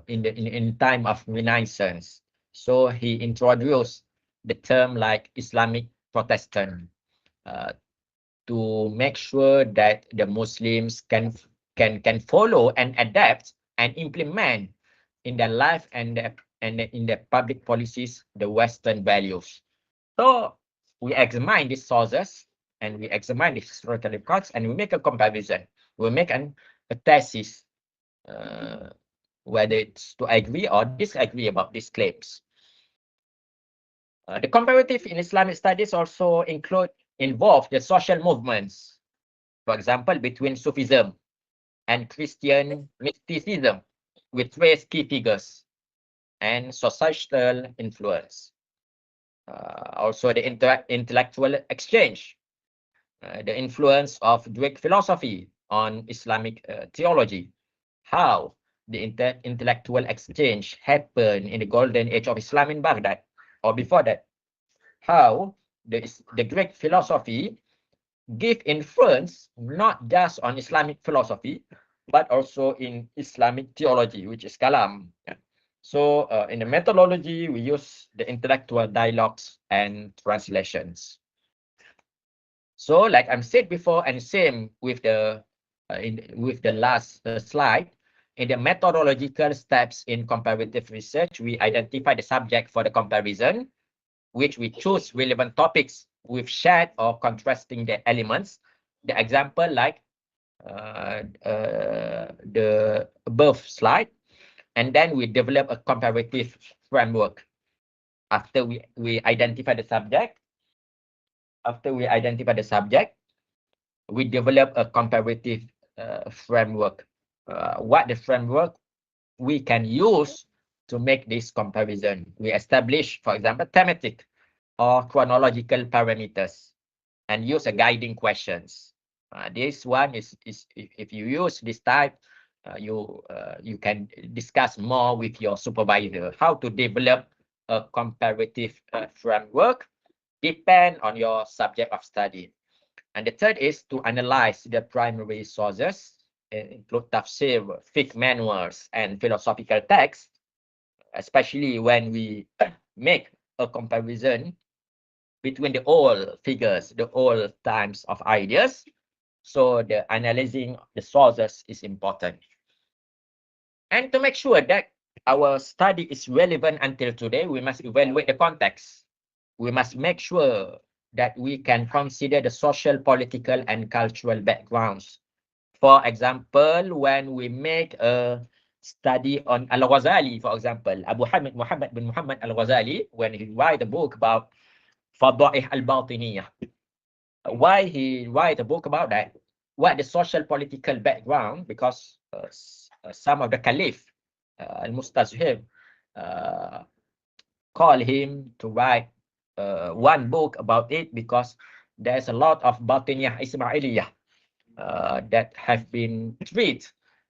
in time of Renaissance. So he introduced the term like Islamic Protestant to make sure that the Muslims can follow and adapt and implement in their life and in their public policies the Western values. So we examine these sources and we examine the historical records and we make a comparison. We make a thesis, whether it's to agree or disagree about these claims. The comparative in Islamic studies also involve the social movements, for example, between Sufism and Christian mysticism, with trace key figures and societal influence. Also, the intellectual exchange, the influence of Greek philosophy on Islamic theology, how the intellectual exchange happened in the golden age of Islam in Baghdad, or before that, how the Greek philosophy give influence not just on Islamic philosophy, but also in Islamic theology, which is Kalam. Yeah. So in the methodology, we use the intellectual dialogues and translations. So like I said before, and same with the last slide, in the methodological steps in comparative research, we identify the subject for the comparison, which we choose relevant topics with shared or contrasting the elements. The example like the above slide, and then we develop a comparative framework. After we identify the subject, we develop a comparative framework. What the framework we can use to make this comparison? We establish, for example, thematic or chronological parameters and use a guiding questions. This one is if you use this type, you can discuss more with your supervisor how to develop a comparative framework depend on your subject of study. And the third is to analyze the primary sources, include tafsir, fiqh manuals, and philosophical texts, especially when we make a comparison between the old figures, the old times of ideas. So the analyzing the sources is important. And to make sure that our study is relevant until today, we must evaluate the context. We must make sure that we can consider the social, political, and cultural backgrounds. For example, when we make a study on Al-Ghazali, for example, Abu Hamid Muhammad bin Muhammad Al-Ghazali, when he write a book about Fadaih al-Batiniyah, why he write a book about that? What the social political background? Because some of the caliph, al-Mustazhir, call him to write one book about it because there's a lot of Batiniyah Ismailiyah that have been treated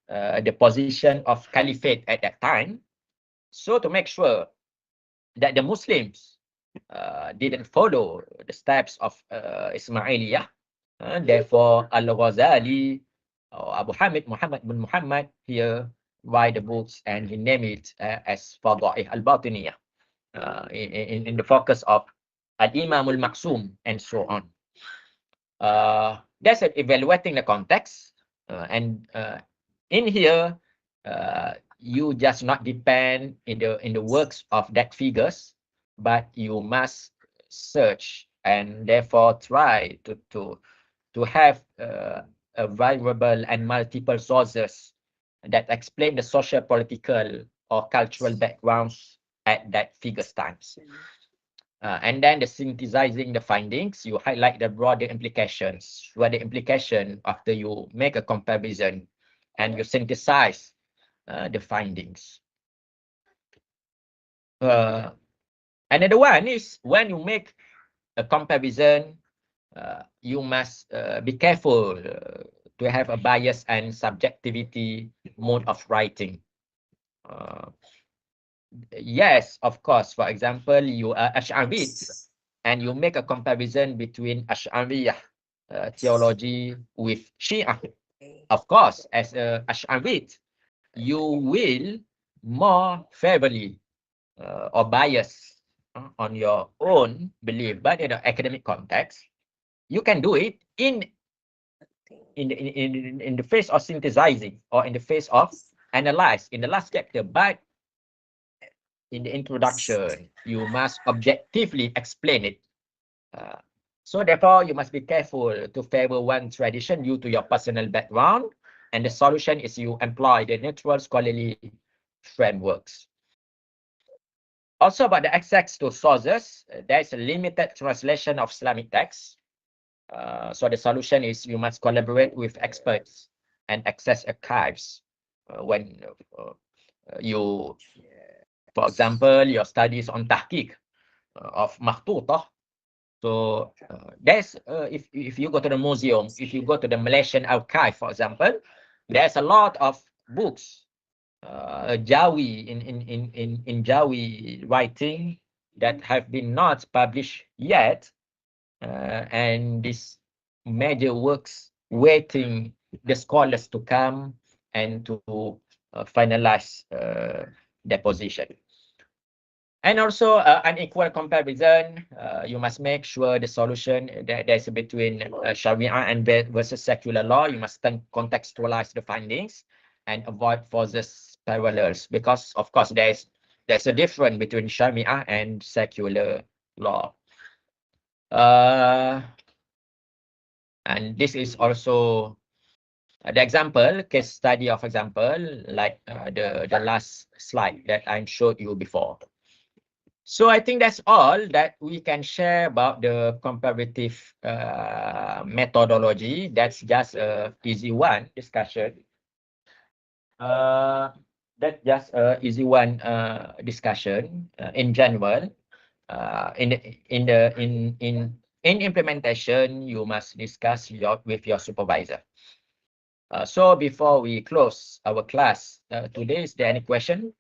the position of caliphate at that time. So to make sure that the Muslims didn't follow the steps of Ismailiyah, therefore Al-Ghazali or Abu Hamid Muhammad bin Muhammad here write the books and he named it as Fadaih al-Batiniyah in the focus of Al-Imam al-Maksum and so on. That's evaluating the context, and in here you just not depend in the works of that figures, but you must search and therefore try to have a variable and multiple sources that explain the social, political, or cultural backgrounds at that figure's times. And then the synthesizing the findings, you highlight the broader implications. What the implication after you make a comparison and you synthesize the findings. Another one is when you make a comparison, you must be careful to have a bias and subjectivity mode of writing. Yes, of course. For example, you are Ash'arites and you make a comparison between Ash'ariyah theology with Shia. Of course, as a Ash'arite, you will more favorably or bias on your own belief, but in an academic context, you can do it in the face of synthesizing or in the face of analyze in the last chapter. But in the introduction, you must objectively explain it. So therefore, you must be careful to favor one tradition due to your personal background, and the solution is you employ the neutral scholarly frameworks. Also about the access to sources, there is a limited translation of Islamic texts. So the solution is you must collaborate with experts and access archives when you, for example, your studies on tahqiq of Makhtutah. So there's if you go to the museum, if you go to the Malaysian archive, for example, there's a lot of books, Jawi in Jawi writing that have been not published yet, and these major works waiting the scholars to come and to finalize their position. And also unequal comparison, you must make sure the solution that there's between Sharia and versus secular law. You must contextualize the findings and avoid forces parallels, because of course there's a difference between Sharia and secular law. And this is also the example case study of example, like the last slide that I showed you before. So I think that's all that we can share about the comparative methodology. That's just a easy one discussion. That's just a easy one discussion in general. In implementation, you must discuss with your supervisor. So before we close our class today, is there any question?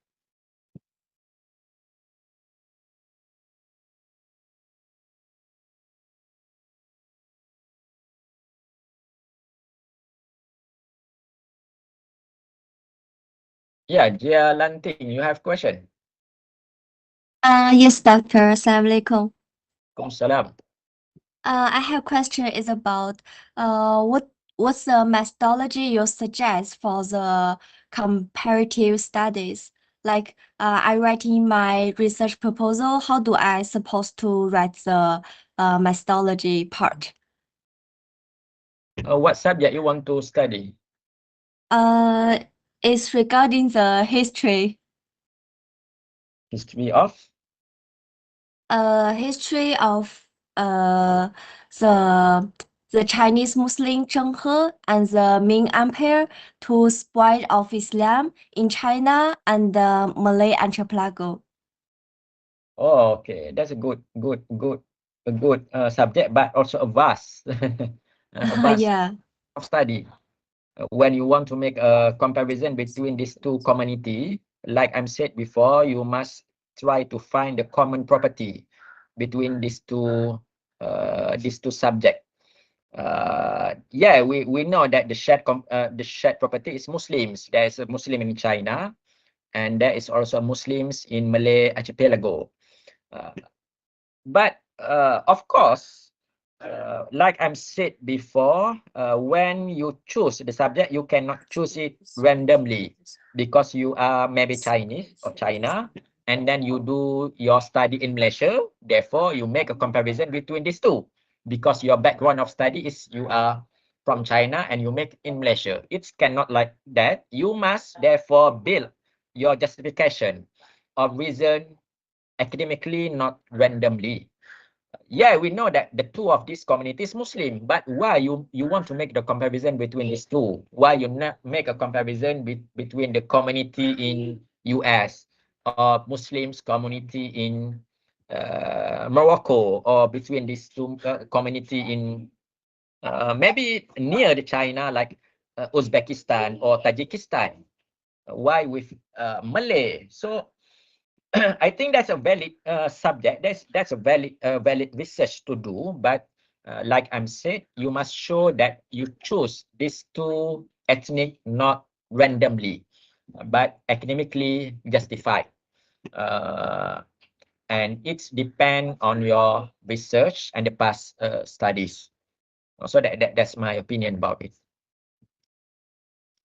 Yeah, Jia Lanting, you have question? Yes, Doctor. Assalamualaikum. Waalaikumsalam. I have question is about what's the methodology you suggest for the comparative studies? Like I writing my research proposal, how do I supposed to write the methodology part? What subject you want to study? Uh, it's regarding the history. History of? History of uh the the Chinese Muslim Zheng He and the Ming Empire to spread of Islam in China and the Malay archipelago. Oh, okay. That's a good subject, but also a vast, a vast Yeah. of study. When you want to make a comparison between these two community, like I said before, you must try to find the common property between these two subjects. Yeah, we know that the shared property is Muslims. There is a Muslim in China, and there is also Muslims in Malay archipelago. But of course, like I said before, when you choose the subject, you cannot choose it randomly because you are maybe Chinese or China, and then you do your study in Malaysia. Therefore, you make a comparison between these two because your background of study is you are from China and you make in Malaysia. It cannot like that. You must therefore build your justification of reason academically, not randomly. Yeah, we know that the two of these communities Muslim, but why you want to make the comparison between these two? Why you not make a comparison between the community in US or Muslims community in Morocco, or between these two community in maybe near the China, like Uzbekistan or Tajikistan? Why with Malay? So I think that's a valid subject. That's a valid research to do. But like I'm said, you must show that you choose these two ethnic not randomly, but academically justified. Uh, and it's depend on your research and the past studies. So that's my opinion about it.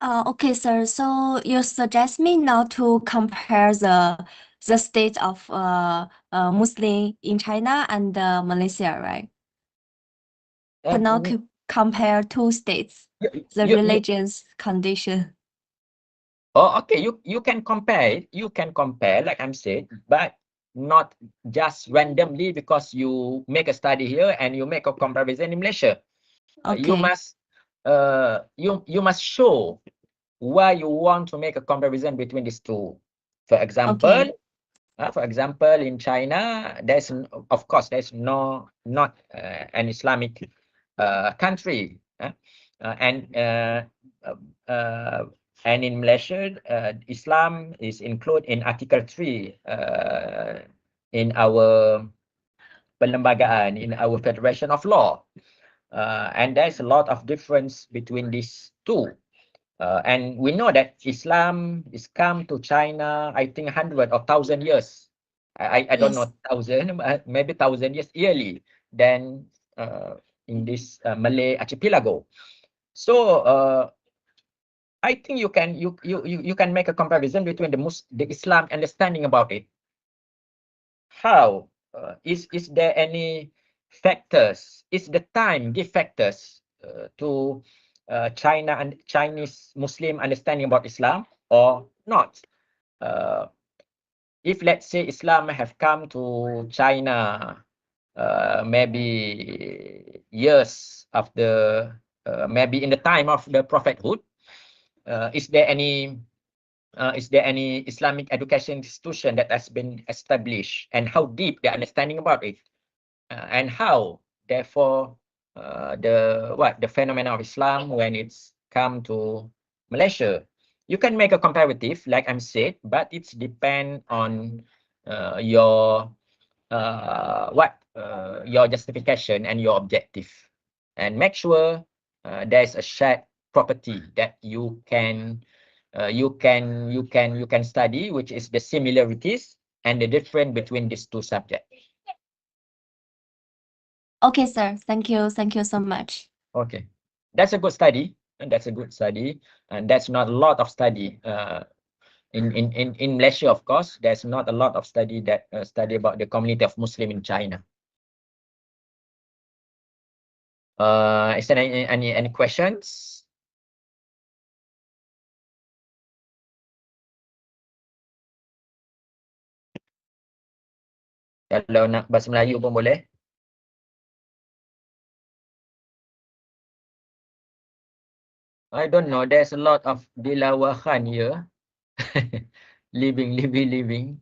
Okay, sir. So you suggest me now to compare the state of Muslim in China and Malaysia, right? Cannot Um, compare two states, the you religious condition. Oh, okay. You can compare it. You can compare, like I'm saying, but not just randomly because you make a study here and you make a comparison in Malaysia. You Okay, must you must show why you want to make a comparison between these two. For okay, example, in China, of course there's not an Islamic country, and and in Malaysia, Islam is included in Article 3 in our perlembagaan, in our Federation of Law, and there's a lot of difference between these two. And we know that Islam is come to China, I think 100 or 1,000 years. I don't yes. know thousand, but maybe 1,000 years early than in this Malay archipelago. So I think you can make a comparison between the Islam understanding about it. How is there any factors? Is the time give factors to China and Chinese Muslim understanding about Islam or not? Uh, if let's say Islam have come to China maybe years after, maybe in the time of the prophethood, uh, is there any is there any Islamic education institution that has been established, and how deep the understanding about it, and how therefore the phenomena of Islam when it's come to Malaysia? You can make a comparative like I'm said, but it's depend on your your justification and your objective, and make sure there's a shared property that you can study, which is the similarities and the difference between these two subjects. Okay, sir. Thank you so much. Okay, that's a good study, and that's a good study, and that's not a lot of study. In Malaysia, of course, there's not a lot of study that study about the community of Muslim in China. Is there any questions? Kalau nak bahasa Melayu pun boleh. I don't know. There's a lot of dilawahan here. Living.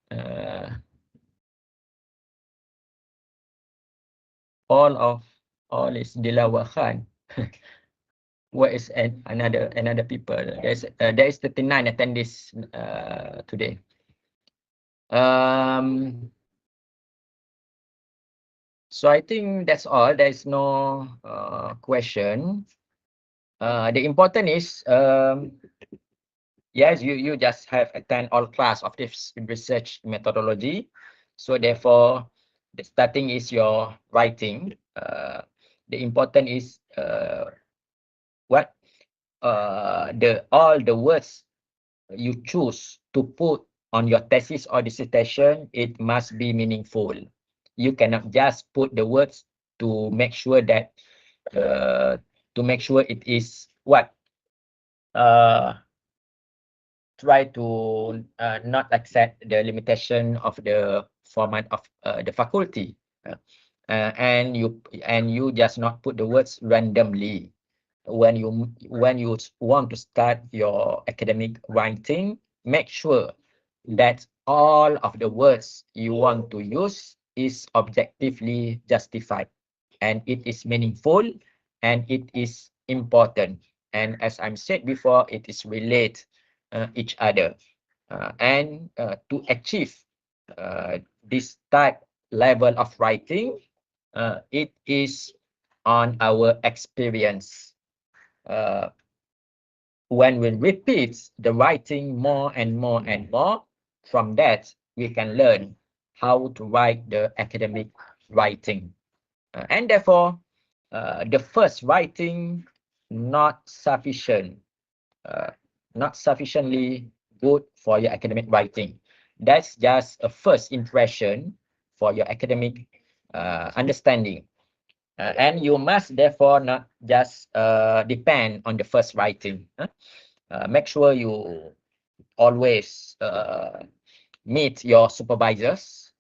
Uh, all is dilawahan. What is another people? There is 39 attendees today. So I think that's all. There is no question. The important is yes, you just have attend all class of this research methodology. So therefore, the starting is your writing. The important is what all the words you choose to put on your thesis or dissertation. It must be meaningful. You cannot just put the words to make sure that it is what try to not accept the limitation of the format of the faculty, and you just not put the words randomly when you want to start your academic writing. Make sure that all of the words you want to use is objectively justified, and it is meaningful, and it is important. And as I'm said before, it is relate each other. And to achieve this type level of writing, it is on our experience. When we repeat the writing more and more and more, from that we can learn how to write the academic writing. And therefore, the first writing not sufficient, uh, not sufficiently good for your academic writing. That's just a first impression for your academic understanding. And you must therefore not just depend on the first writing. Make sure you always meet your supervisors,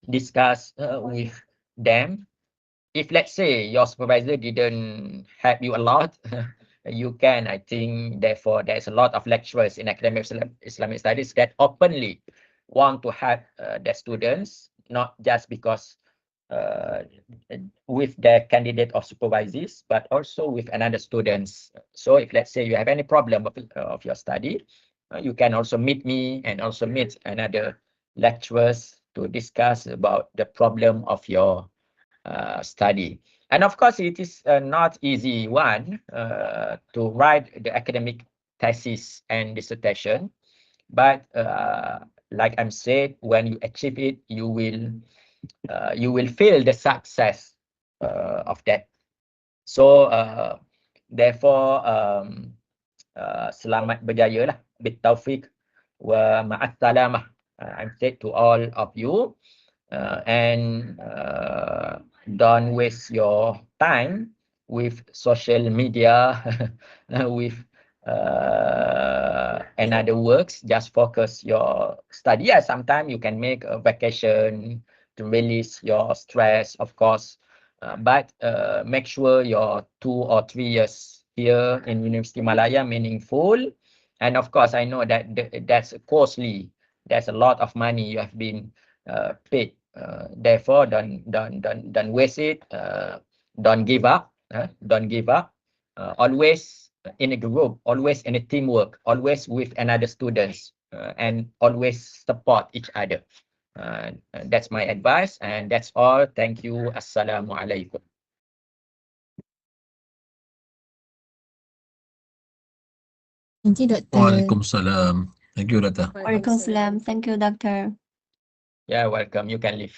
discuss with them. If let's say your supervisor didn't help you a lot, you can, I think, therefore, there's a lot of lecturers in academic Islamic studies that openly want to help their students, not just because uh, with their candidate or supervisees, but also with another students. So if let's say you have any problem of your study, you can also meet me and also meet another lecturers to discuss about the problem of your study. And of course, it is not easy one to write the academic thesis and dissertation. But like I'm said, when you achieve it, you will feel the success of that. So therefore, selamat berjaya lah, bitaufiq wa ma'assalamah. I'm said to all of you, and don't waste your time with social media, with another works. Just focus your study. Yeah, sometimes you can make a vacation to release your stress, of course, but make sure your 2 or 3 years here in University Malaya meaningful. And of course, I know that that's costly. There's a lot of money you have been paid. Therefore, don't waste it. Don't give up. Don't give up. Always in a group, always in a teamwork, always with another students, and always support each other. That's my advice, and that's all. Thank you. Assalamualaikum. Thank you, Doctor. Waalaikumsalam. Thank you, Data. Waalaikumsalam. Thank you, Doctor. Yeah, welcome. You can leave.